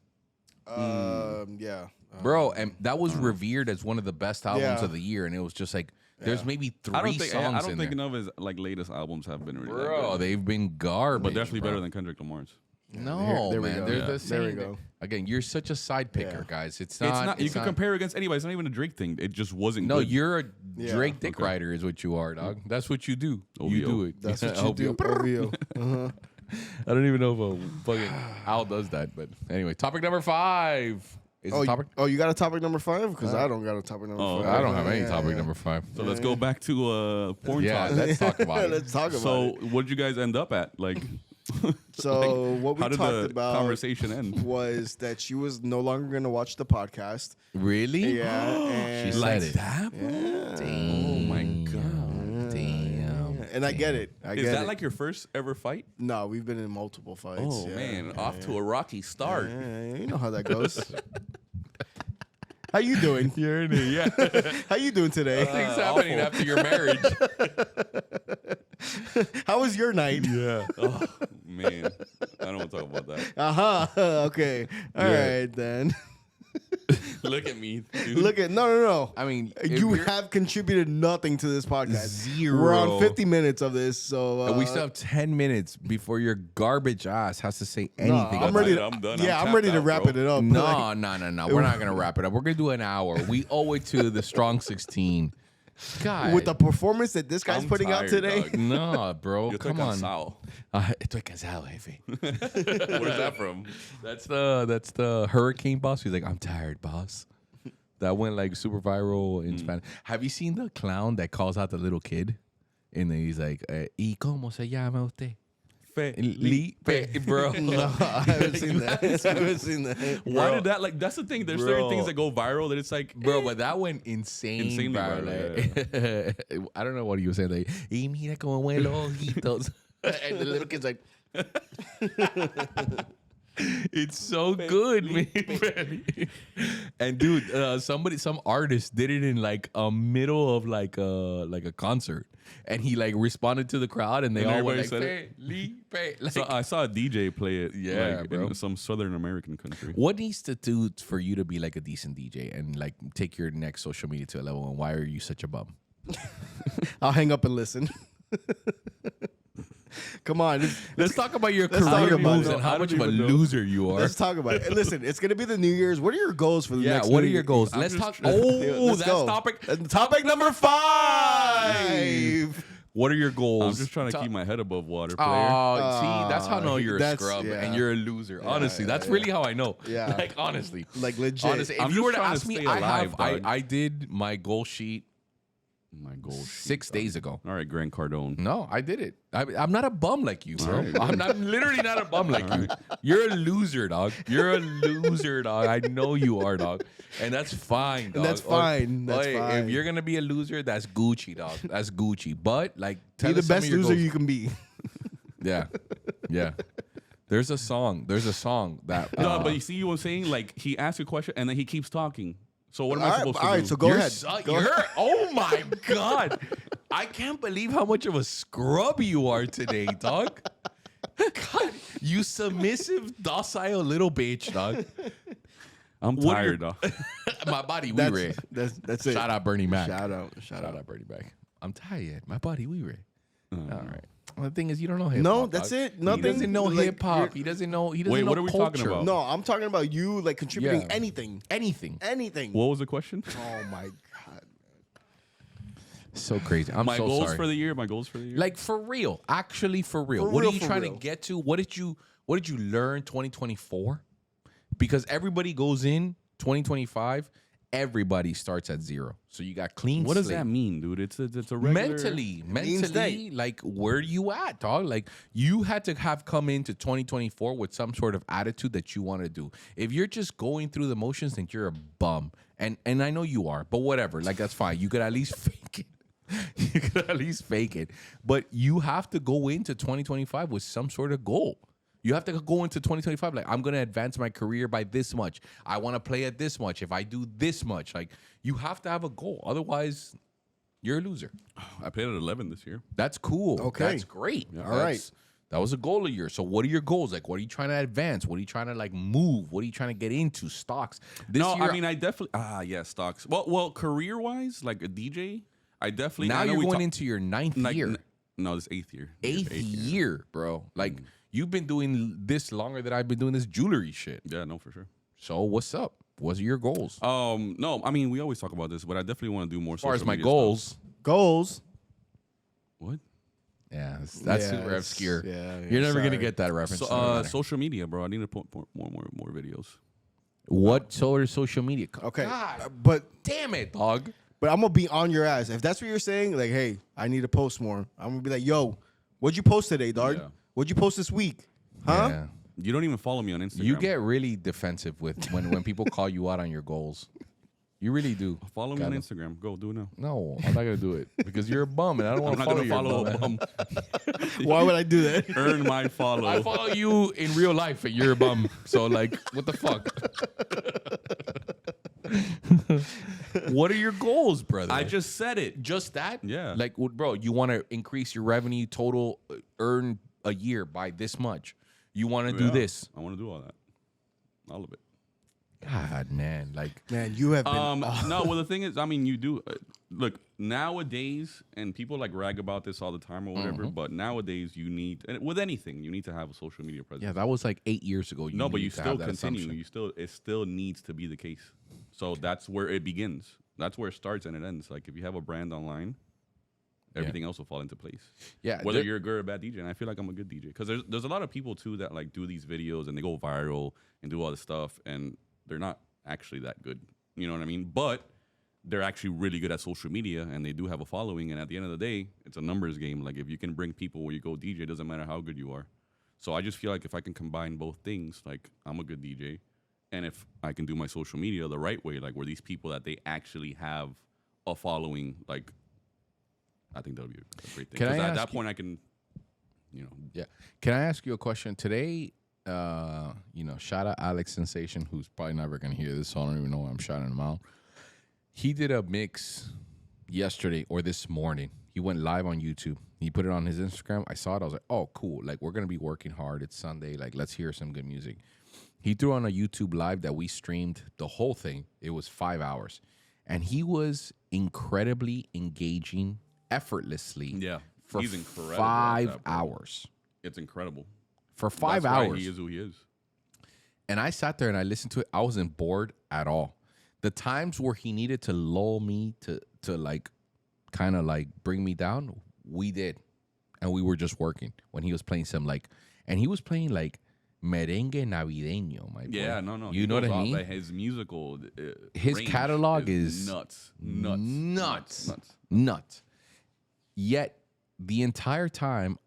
Yeah. Bro, and that was revered as one of the best albums Yeah. of the year, and it was just like there's maybe 3 I don't think songs in there. none of his like latest albums have been really that Bro, good. they've been garbage. But definitely bro. better than Kendrick Lamar's. No, there we man. go. They're Yeah. the same. There we go. Again, you're such a side picker, guys. It's not. It's not. You can compare against anybody. It's not even a Drake thing. It just wasn't. No, good. you're a Yeah. Drake dick Okay. rider, is what you are, dog. That's what you do. OVO. You do it. That's what you do. OVO. OVO. I don't even know if a fucking Al does that, but anyway, topic number 5 is the topic. You got a topic number 5? Because I don't got a topic number 5. I don't have any Yeah, topic yeah. number 5. So let's go back to porn Yeah, talk. let's talk about it. Let's talk about So it. what did you guys end up at? Like, So what we how did talked the about conversation end? was that she was no longer going to watch the podcast. Really? Yeah. And She said it. that? Damn. Oh my god. Damn. And I get it. I Is get that it. like your first ever fight? No, we've been in multiple fights. Oh yeah. man, off to a rocky start. Yeah, you know how that goes. How you doing? You're in it, yeah. How you doing today? Things happening after your marriage. How was your night? Yeah. Oh man, I don't want to talk about that. Okay. All right then. Look at me, dude. Look at no. I mean, if You you're- have contributed nothing to this podcast. 0. We're on 50 minutes of this, so And we still have 10 minutes before your garbage ass has to say anything. I'm about ready. it. To, I'm done. Yeah, I'm I'm ready tapped to out, wrap bro. it up. No. We're not gonna wrap it up. We're gonna do an hour. We owe it to the Strong 16. God, With the performance that this guy's I'm putting out tired, today. dog. no, bro, Yo come estoy on. cansado. Estoy cansado, jefe. Where's that from? That's the hurricane boss. He's like, I'm tired, boss. That went like super viral in Spanish. Have you seen the clown that calls out the little kid? And then he's like, ¿Y cómo se llama usted? Felipe, bro. No, I haven't seen that. I haven't seen that. Why Bro. did that, like, that's the thing. There's certain things that go viral that it's like, Bro, but that went insanely Insanely viral. Like, I don't know what he was saying. Like, y mira como mueve los ojitos. And the little kid's like, it's so good, man. And dude, some artist did it in like a middle of like a concert, and he like responded to the crowd, and they And all went everybody like, Felipe. Like, so I saw a DJ play it, Yeah, like, bro. in some Southern American country. what needs to do for you to be like a decent DJ and like take your next social media to a level? And why are you such a bum? I'll hang up and listen. Come on, Let's talk about your let's talk career about moves it. and how I much don't of a even know. loser you are. let's talk about it. And listen, it's gonna be the New Year's. What are your goals for the Yeah, next? what New are your Year? goals? I'm Let's just talk. trying- Oh, Let's that's go. topic number 5. What are your I'm goals? just trying to keep my head above water, player. Oh, see, that's how I know you're a That's- scrub yeah. and you're a loser. Honestly, yeah, that's yeah. really how I know. Yeah. Like, honestly. Like legit. Honestly, if I'm you just were to trying to ask me, stay I alive, dog. I did my goal sheet My goal. 6 days ago. All right, Grant Cardone. No, I did it. I'm not a bum like you, bro. Right. I'm literally not a bum like you. You're a loser, dog. You're a loser, dog. I know you are, dog. And that's fine, dog. And that's fine. That's fine. If you're gonna be a loser, that's Gucci, dog. That's Gucci. But like, tell Be the us some best of your loser goals. you can be. Yeah, yeah. There's a song that. No, but you see what I'm saying? Like, he asks a question and then he keeps talking. So what am I supposed to all do? right, so go you're ahead. Go ahead. Oh my god! I can't believe how much of a scrub you are today, dog. God, you submissive, docile little bitch, dog. I'm What are tired, your- dog. My body, we read. That's it. Shout out Bernie Mac. Shout out. Shout out Bernie Mac. I'm tired. My body, we read. All right. Well, the thing is, you don't know hip hop. No, that's dog. it. Nothing. He doesn't know Like, hip hop. you're- He doesn't know. He doesn't Wait, know what are we talking culture. about? No, I'm talking about you like contributing Yeah. anything. Anything. Anything. What was the question? Oh my god. So crazy. I'm My so goals sorry. for the year. My goals for the year. Like for real, actually for real. For What real, are you for trying real. to get to? What did you learn 2024? Because everybody goes in 2025, everybody starts at 0. So you got clean what does slate. that mean, dude? It's a regular. Mentally, state. like where are you at, dog? Like you had to have come into 2024 with some sort of attitude that you want to do. If you're just going through the motions, then you're a bum. And I know you are, but whatever. Like that's fine. You could at least fake it. You could at least fake it. But you have to go into 2025 with some sort of goal. You have to go into 2025 like, I'm going to advance my career by this much. I want to play at this much. If I do this much, like you have to have a goal. Otherwise, you're a loser. I played at 11 this year. That's cool. Okay. That's great. All right. That was a goal of yours. So what are your goals? Like, what are you trying to advance? What are you trying to like move? What are you trying to get into? Stocks. This No, year, I mean, I definitely. Yeah, stocks. Well, career wise, like a DJ, I definitely. now I know you're we going talk- into your 9th like, year. No, this 8th year. Eighth year, bro. Like you've been doing this longer than I've been doing this jewelry shit. Yeah, no, for sure. So what's up? What's your goals? No, I mean, we always talk about this, but I definitely want to do more. As far as social my media goals, stuff. Goals. What? yeah, that's Yeah, super it's- obscure. yeah, You're never gonna sorry. get that reference. So, No matter. social media, bro. I need to put more videos. What sort of social media? Okay. God, But damn it, dog. I'm gonna be on your ass. If that's what you're saying, like, hey, I need to post more. I'm gonna be like, yo, what'd you post today, dog? Yeah. What'd you post this week? Huh? Yeah. You don't even follow me on Instagram. You get really defensive with when people call you out on your goals. You really do. follow me on Gotta- Instagram. Go do it now. No, I'm not gonna do it because you're a bum and I don't I'm want to not follow gonna you. follow a bum. Why would I do that? Earn my follow. I follow you in real life and you're a bum. So like, what the fuck? What are your goals, brother? I just said it. just that. Yeah. Like, bro, you want to increase your revenue total earn a year by this much. You want to do Yeah, this. I want to do all that. All of it. God, man, like. Man, you have been. No, well, the thing is, I mean, you do look nowadays, and people like rag about this all the time or whatever. But nowadays, you need, and with anything, you need to have a social media presence. Yeah, that was like 8 years ago. No, but need you to have still that continue. assumption. It still needs to be the case. So that's where it begins. That's where it starts and it ends. Like if you have a brand online, everything else will fall into place. Yeah, Whether there- you're a good or a bad DJ, and I feel like I'm a good DJ because there's a lot of people too that like do these videos and they go viral and do all this stuff and they're not actually that good. You know what I mean? But they're actually really good at social media and they do have a following. And at the end of the day, it's a numbers game. Like if you can bring people where you go DJ, it doesn't matter how good you are. So I just feel like if I can combine both things, like I'm a good DJ, and if I can do my social media the right way, like where these people that they actually have a following, like I think that would be a great thing. Can I Because at ask that you- point I can, Yeah. Can I ask you a question today? Shout out Alex Sensation, who's probably never gonna hear this, so I don't even know why I'm shouting him out. He did a mix yesterday or this morning. He went live on YouTube. He put it on his Instagram. I saw it. I was like, oh, cool. Like, we're gonna be working hard. It's Sunday. Like, let's hear some good music. He threw on a YouTube live that we streamed the whole thing. It was 5 hours. And he was incredibly engaging effortlessly yeah, for he's incredible. at 5 that, bro. hours. It's incredible. For 5 That's why hours. he is who he is. And I sat there and I listened to it. I wasn't bored at all. The times where he needed to lull me to like kind of like bring me down, we did. And we were just working when he was playing some like, and he was playing like merengue navideño, my boy. Yeah, no. You he know what goes I off, mean? like, his musical His range catalog is nuts. Yet the entire time,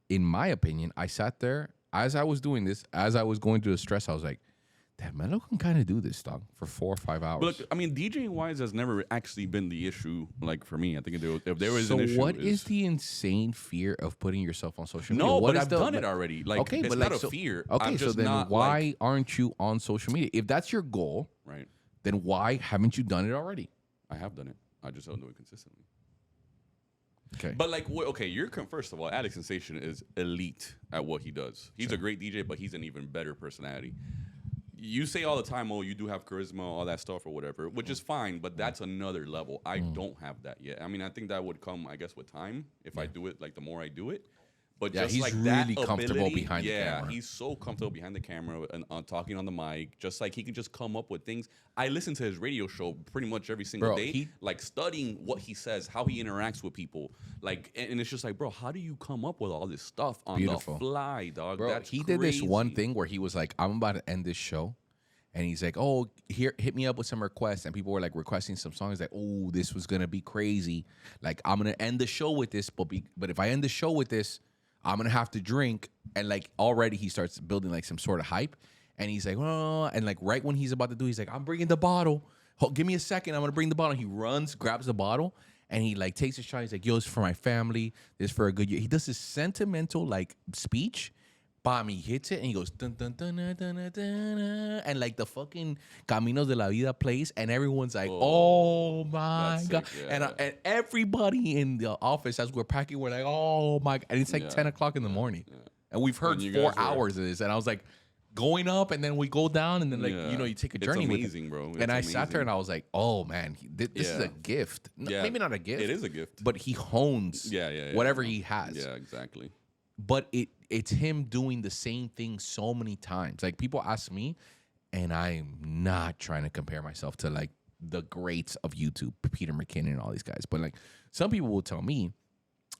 in my opinion, I sat there as I was doing this, as I was going through the stress, I was like, damn, Melo can kind of do this, dog, for 4 or 5 hours. But look, I mean, DJing wise has never actually been the issue. Like for me, I think if there was so an issue, what is the insane fear of putting yourself on social media? no? What But is I've the- done it already. Like, okay, it's but not like, a fear. Okay, I'm so just then not, why like, aren't you on social media? If that's your goal, right? then why haven't you done it already? I have done it. I just don't do it consistently. Okay. But like, okay, first of all, Alex Sensation is elite at what he does. He's a great DJ, but he's an even better personality. You say all the time, oh, you do have charisma, all that stuff or whatever, which is fine, but that's another level. I don't have that yet. I mean, I think that would come, I guess, with time if I do it, like the more I do it. But Yeah, just he's like really that comfortable ability, behind the camera. he's so comfortable behind the camera and talking on the mic. Just like he can just come up with things. I listen to his radio show pretty much every single Bro, day, like studying what he says, how he interacts with people. Like, and it's just like, bro, how do you come up with all this stuff on Beautiful. the fly, dog? Bro, That's he did this one crazy. thing where he was like, I'm about to end this show. And he's like, oh, here, hit me up with some requests. And people were like requesting some songs like, oh, this was going to be crazy. Like, I'm going to end the show with this. But if I end the show with this, I'm going to have to drink. And like already he starts building like some sort of hype. And he's like, oh, and like right when he's about to do, he's like, I'm bringing the bottle. Give me a second. I'm going to bring the bottle. He runs, grabs the bottle. And he like takes a shot. He's like, yo, it's for my family. This for a good year. He does this sentimental like speech. Bam, he hits it and he goes dun dun dun dun dun dun, dun, and like the fucking Caminos de la Vida plays and everyone's like, oh my that's god, sick, and yeah. and everybody in the office as we're packing, we're like, oh my god, and it's like 10 o'clock in the morning, and we've heard And you 4 guys were- hours of this, and I was like, going up and then we go down and then like Yeah. you take a It's journey amazing, with it. bro. And I It's sat there amazing. and I was like, oh man, this is Yeah. a gift. Yeah. Maybe not a gift. It is a gift. but he hones whatever he has. Yeah, exactly. But it's him doing the same thing so many times. Like people ask me, and I'm not trying to compare myself to like the greats of YouTube, Peter McKinnon and all these guys. But like some people will tell me,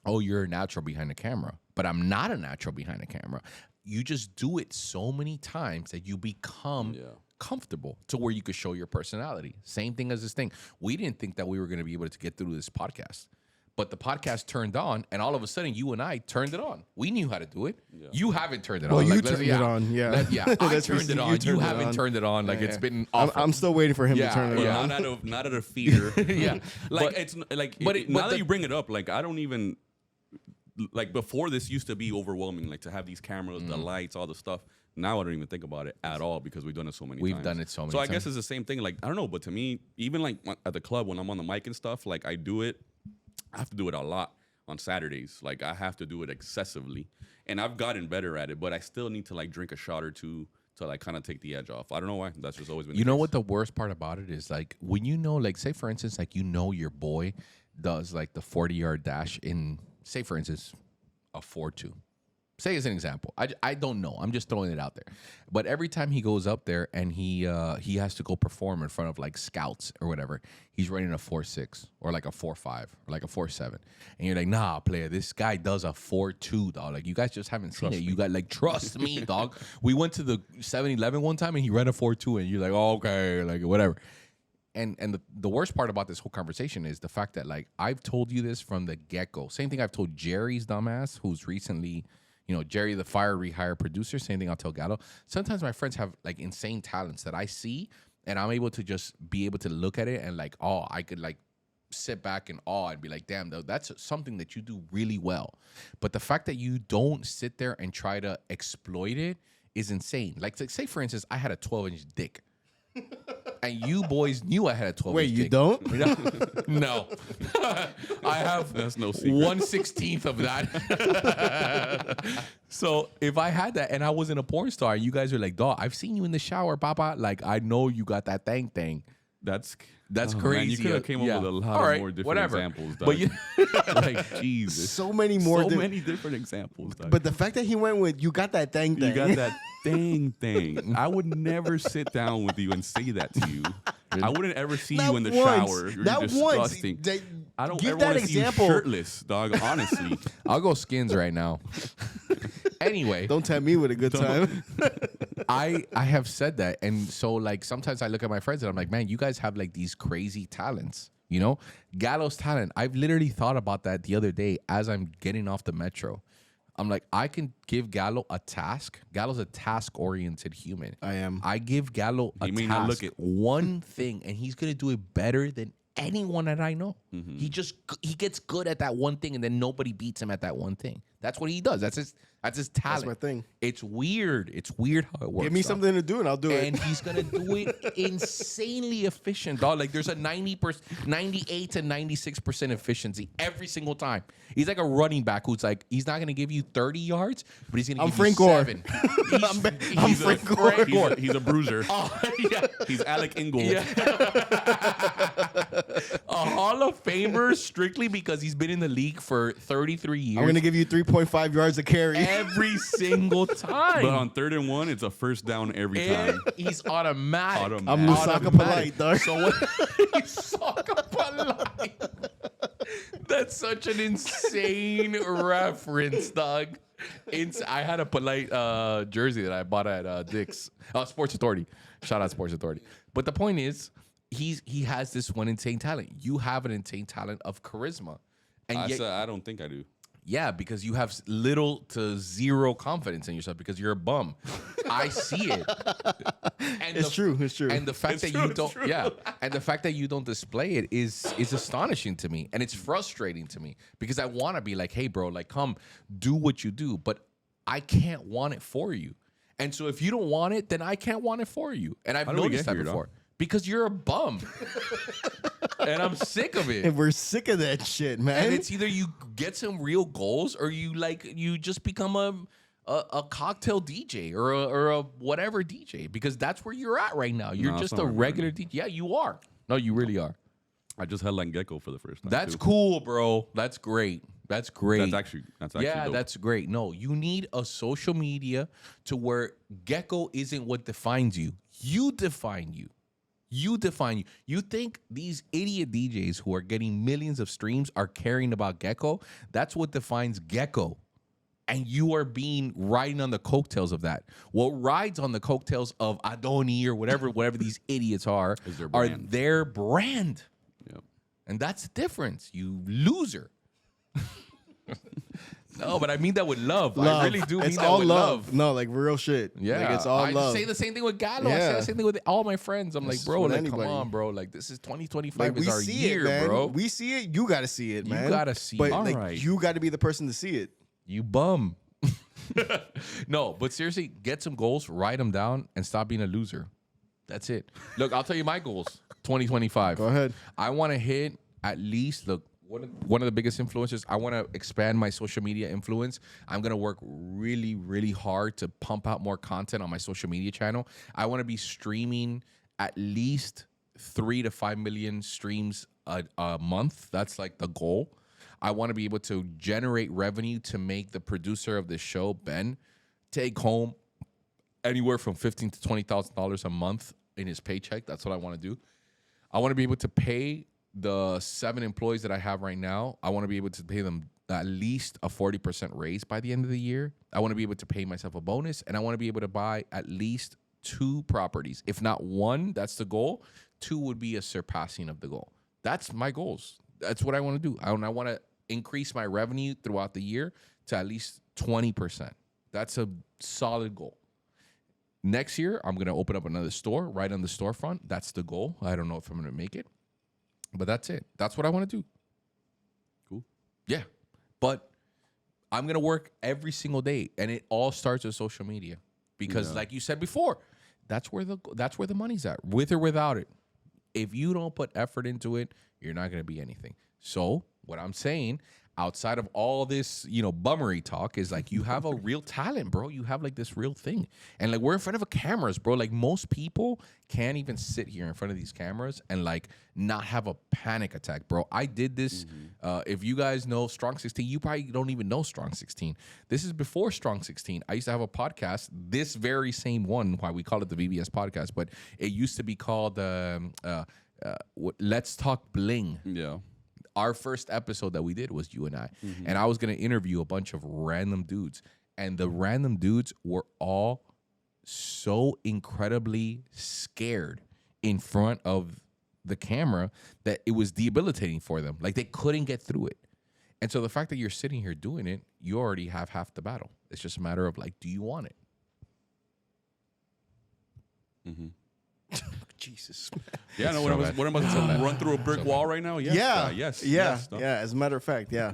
oh, you're a natural behind the camera. But I'm not a natural behind the camera. You just do it so many times that you become comfortable to where you could show your personality. Same thing as this thing. We didn't think that we were going to be able to get through this podcast. But the podcast turned on, and all of a sudden, you and I turned it on. We knew how to do it. Yeah. You haven't turned it Well, on. you Like, turned it on, yeah. I That's turned it you on. You turned it haven't on. turned it on. Like, Yeah. it's been I'm, awful. I'm still waiting for him Yeah, to turn it yeah. on. Not out of fear. Yeah. Like But- it's like but now the- that you bring it up, like I don't even like before this used to be overwhelming, like to have these cameras, the lights, all the stuff. Now I don't even think about it at all because we've done it so many We've times. done it so many So I guess times. it's the same thing. Like I don't know, but to me, even like at the club when I'm on the mic and stuff, like I do it. I have to do it a lot on Saturdays. Like I have to do it excessively, and I've gotten better at it. But I still need to like drink a shot or two to like kind of take the edge off. I don't know why. That's just always been. You the know case. what the worst part about it is? Like when you know, like say for instance, like you know your boy does like the 40-yard dash in, say for instance, a 4.2. Say as an example. I don't know. I'm just throwing it out there. But every time he goes up there and he has to go perform in front of like scouts or whatever, he's running a 4.6 or like a 4.5 or like a 4.7. And you're like, nah, player, this guy does a 4.2, dog. Like you guys just haven't seen it. You got like trust me, dog. We went to the 7-Eleven one time and he ran a 4.2 and you're like, oh, okay, like whatever. And the worst part about this whole conversation is the fact that like I've told you this from the get-go. Same thing I've told Jerry's dumbass, who's recently, You know, Jerry the Fire rehire producer. Same thing I'll tell Gallo. Sometimes my friends have like insane talents that I see, and I'm able to just be able to look at it and like, oh, I could like sit back in awe and be like, damn, though, that's something that you do really well. But the fact that you don't sit there and try to exploit it is insane. Like, say for instance, I had a 12-inch dick. And you boys knew I had a 12-inch Wait, you dick. don't? No. I have That's no secret. 1/16 of that. So if I had that and I wasn't a porn star, you guys are like, dog, I've seen you in the shower, Papa. Like, I know you got that thing. That's Man, crazy. you could have came up with a lot more different examples, dog. But you, Like, Jesus. So many more. So many different examples, dog. But the fact that he went with, you got that thing. You got that thing. I would never sit down with you and say that to you. I wouldn't ever see you in the shower. You're disgusting. I don't give ever that want to see you example. shirtless, dog, honestly. I'll go skins right now. Anyway, Don't tempt me with a good time. I have said that, and so like sometimes I look at my friends and I'm like, man, you guys have like these crazy talents, you know? Gallo's talent. I've literally thought about that the other day as I'm getting off the metro. I'm like, I can give Gallo a task. Gallo's a task-oriented human. I am. I give Gallo a He may not task, look it. one thing, and he's gonna do it better than anyone that I know. Mm-hmm. He gets good at that one thing, and then nobody beats him at that one thing. That's what he does. That's his talent. my thing. It's weird. It's weird how it works. Give me dog. something to do and I'll do And it. he's gonna do it insanely efficient, dog. Like there's a 98 to 96% efficiency every single time. He's like a running back who's like, he's not gonna give you 30 yards, but he's gonna I'm give Frank you Gore. 7. I'm Frank Gore. He's a bruiser. Oh, yeah. He's Alec Ingold. Yeah. A Hall of Famer strictly because he's been in the league for 33 years. I'm gonna give you 3.5 yards of carry. every single time. But on 3rd and 1, it's a first down every time. He's automatic. I'm Lusaka Polite, dog. So what? Lusaka Polite. That's such an insane reference, dog. I had a Polite jersey that I bought at Dick's Sports Authority. Shout out Sports Authority. But the point is, he has this one insane talent. You have an insane talent of charisma, and yet, I don't think I do. yeah, because you have little to zero confidence in yourself because you're a bum. I see it. And It's true. It's true. And the fact that you don't, and the fact that you don't display it is astonishing to me, and it's frustrating to me because I want to be like, hey, bro, like, come do what you do, but I can't want it for you. And so if you don't want it, then I can't want it for you. And I've How did we noticed get that here, before dog? because you're a bum, and I'm sick of it. And we're sick of that shit, man. And it's either you get some real goals or you just become a cocktail DJ or a whatever DJ because that's where you're at right now. You're No, just it's a not right regular DJ. Yeah, you are. No, you really are. I just headlined Gecko for the first time. That's too. cool, bro. That's great. That's great. That's actually yeah, dope. that's great. No, you need a social media to where Gecko isn't what defines you. You define you. You define you. You think these idiot DJs who are getting millions of streams are caring about Gecko? That's what defines Gecko. And you are riding on the coattails of that. What rides on the coattails of Adoni or whatever these idiots are Is their are brand. their brand. Yep. And that's the difference, you loser. No, but I mean that with love. I really do mean It's that all with love. No, like real shit. Yeah, Like, it's all I love. say the same thing with Gallo. I say Yeah. the same thing with all my friends. I'm like, It's bro, with like, anybody. come on, bro. Like, this is 2025 Like, is we our see year, it, man. bro. We see it. You got to see it, You man. gotta see but, it. Like, Alright. you got to be the person to see it. You bum. No, but seriously, get some goals, write them down, and stop being a loser. That's it. Look, I'll tell you my goals. 2025. Go ahead. I want to hit at least one of the biggest influencers. I want to expand my social media influence. I'm going to work really, really hard to pump out more content on my social media channel. I want to be streaming at least 3 to 5 million streams a month. That's like the goal. I want to be able to generate revenue to make the producer of this show, Ben, take home anywhere from $15,000 to $20,000 a month in his paycheck. That's what I want to do. I want to be able to pay the 7 employees that I have right now. I want to be able to pay them at least a 40% raise by the end of the year. I want to be able to pay myself a bonus, and I want to be able to buy at least 2 properties. If not 1, that's the goal. 2 would be a surpassing of the goal. That's my goals. That's what I want to do. I want to increase my revenue throughout the year to at least 20%. That's a solid goal. Next year, I'm going to open up another store right on the storefront. That's the goal. I don't know if I'm going to make it, but that's it. That's what I want to do. Cool. Yeah. But I'm going to work every single day, and it all starts with social media because like you said before, that's where the money's at, with or without it. If you don't put effort into it, you're not going to be anything. So what I'm saying, outside of all this, bummery talk, is like you have a real talent, bro. You have like this real thing. And like we're in front of cameras, bro. Like most people can't even sit here in front of these cameras and like not have a panic attack, bro. I did this. If you guys know Strong 16, you probably don't even know Strong 16. This is before Strong 16. I used to have a podcast, this very same one, why we call it the VVS podcast, but it used to be called Let's Talk Bling. Yeah. Our first episode that we did was you and I. And I was going to interview a bunch of random dudes. And the random dudes were all so incredibly scared in front of the camera that it was debilitating for them. Like they couldn't get through it. And so the fact that you're sitting here doing it, you already have half the battle. It's just a matter of like, do you want it? Jesus. Yeah, no. What am I to run through a brick wall right now? Yes. Yes. No. As a matter of fact, yeah.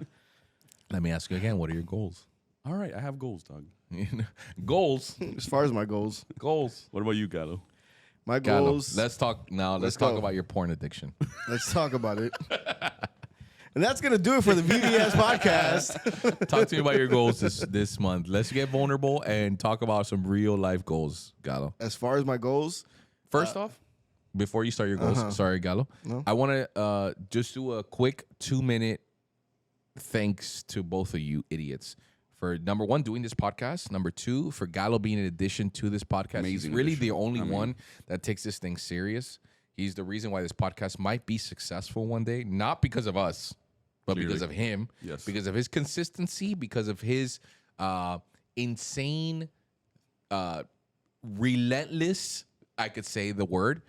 Let me ask you again. What are your goals? All right, I have goals, dog. Goals. As far as my goals, What about you, Gallo? my Gallo, goals. let's talk now. Let's go. talk about your porn addiction. Let's talk about it. And that's gonna do it for the VVS podcast. Talk to me about your goals this month. Let's get vulnerable and talk about some real life goals, Gallo. As far as my goals, First off, before you start your goals, sorry, Gallo, I want to just do a quick 2-minute thanks to both of you idiots for, number one, doing this podcast. Number two, for Gallo being an addition to this podcast. He's Amazing really addition. the only one that takes this thing serious. He's the reason why this podcast might be successful one day, not because of us, but because of him, Yes. because of his consistency, because of his insane, relentless, I could say the word,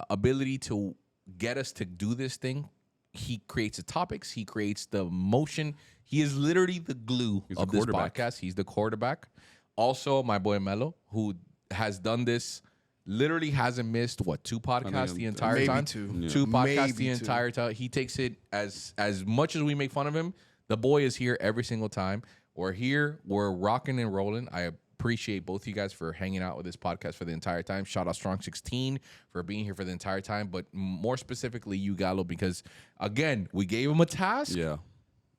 ability to get us to do this thing. He creates the topics. He creates the motion. He is literally the glue of this podcast. He's the quarterback. Also, my boy Melo, who has done this, literally hasn't missed, 2 podcasts the entire maybe time? 2. Yeah. 2 podcasts Maybe the 2. entire time. He takes it as much as we make fun of him. The boy is here every single time. We're here. We're rocking and rolling. I appreciate both of you guys for hanging out with this podcast for the entire time. Shout out Strong 16 for being here for the entire time, but more specifically you, Gallo, because again, we gave him a task. Yeah.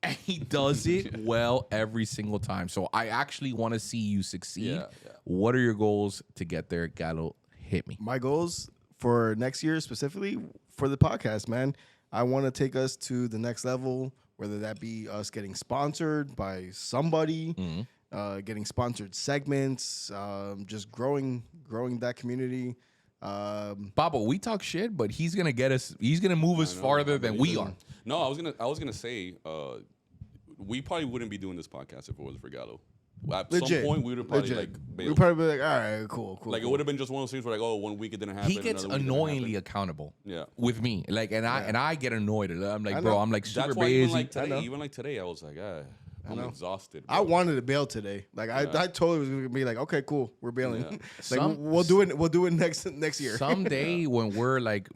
And he does it well every single time. So I actually want to see you succeed. Yeah. What are your goals to get there, Gallo? Hit me. my goals for next year, specifically for the podcast, man, I want to take us to the next level, whether that be us getting sponsored by somebody, getting sponsored segments, just growing that community. Babo, we talk shit, but he's gonna get us. He's gonna move us farther than we are. No, I was gonna say, we probably wouldn't be doing this podcast if it wasn't for Gallo. At some point, we would have probably we'd probably be like, all right, cool. it would have been just one of those things where 1 week it didn't happen. He gets another week it didn't annoyingly happen. accountable. Yeah. With me, like, and I get annoyed. I'm like, bro, know. I'm like super That's why busy. even like today, I was like, I'm exhausted. I bro. wanted to bail today. Like I totally was gonna be like, okay, cool, we're bailing. Yeah. Like we'll do it. We'll do it next year. Someday when we're like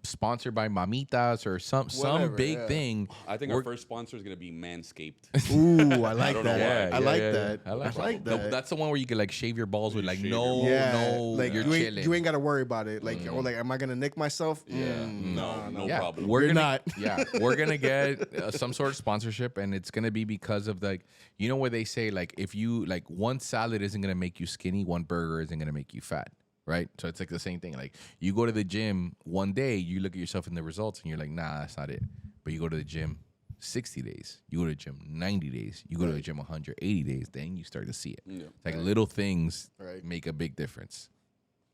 sponsored by Mamitas or some Whatever, big yeah. thing. I think our first sponsor is gonna be Manscaped. Ooh, I like don't know that. why. I like yeah. that. I like that. that. That's the one where you can like shave your balls with like shave no, your like you're you ain't, chilling. you ain't got to worry about it. Like or like, am I gonna nick myself? No Yeah, problem. we're You're gonna, not. Yeah, we're gonna get some sort of sponsorship, and it's gonna be because of like, you know, where they say like, if you like, one salad isn't gonna make you skinny, one burger isn't gonna make you fat, right? So it's like the same thing. Like you go to the gym one day, you look at yourself in the results, and you're like, nah, that's not it. But you go to the gym 60 days, you go to the gym 90 days, you go to the gym 180 days, then you start to see it. Yeah. It's like little things Right. make a big difference.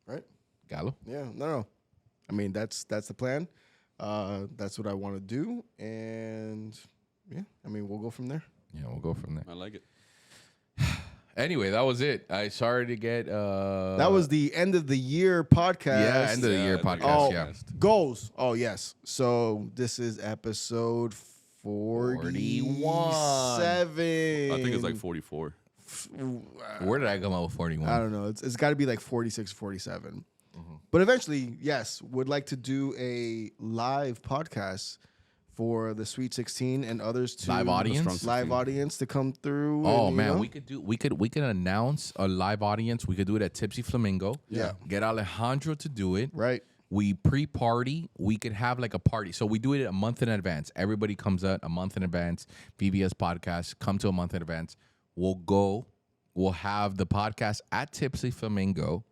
Right. Gallo? Yeah. No. I mean, that's the plan. That's what I want to do, and yeah. I mean, we'll go from there. Yeah, we'll go from there. I like it. Anyway, that was it. I sorry to get That was the end of the year podcast. yeah, end of the year the podcast. Oh, Yeah. goals. Oh, yes. So this is episode 47. I think it's like 44. Where did I come out with 41? I don't know. It's got to be like 46, 47. But eventually, yes, would like to do a live podcast for the Sweet 16 and others to Live audience? live audience to come through. Oh and, man, we could announce a live audience. We could do it at Tipsy Flamingo. Yeah. Get Alejandro to do it. right. We pre-party. We could have like a party. So we do it a month in advance. Everybody comes out a month in advance. VVS podcast, come to a month in advance. We'll go. We'll have the podcast at Tipsy Flamingo.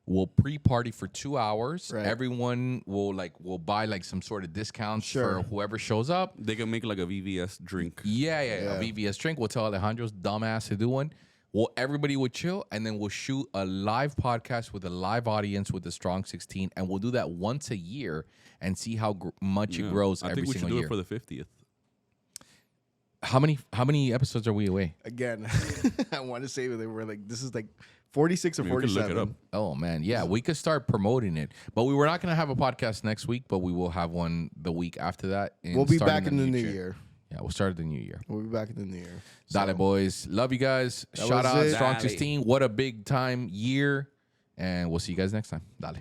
We'll pre-party for 2 hours. Right. Everyone will buy like some sort of discounts Sure. for whoever shows up. They can make like a VVS drink. Yeah. A VVS drink. We'll tell Alejandro's dumbass to do one. Well, everybody will chill, and then we'll shoot a live podcast with a live audience with the Strong 16, and we'll do that once a year and see how much it grows I every think we should single do year. it for the 50th. How many episodes are we away? Again, I want to say that we're like, this is like 46 or I mean, we could 47. look it up. Oh man, yeah, we could start promoting it, but we were not going to have a podcast next week, but we will have one the week after that. We'll be starting back in the new year. Yeah, we'll start the new year. We'll be back in the new year. Dale, boys. Love you guys. That Shout was out it. Strong Dale. 16. What a big time year. And we'll see you guys next time. Dale.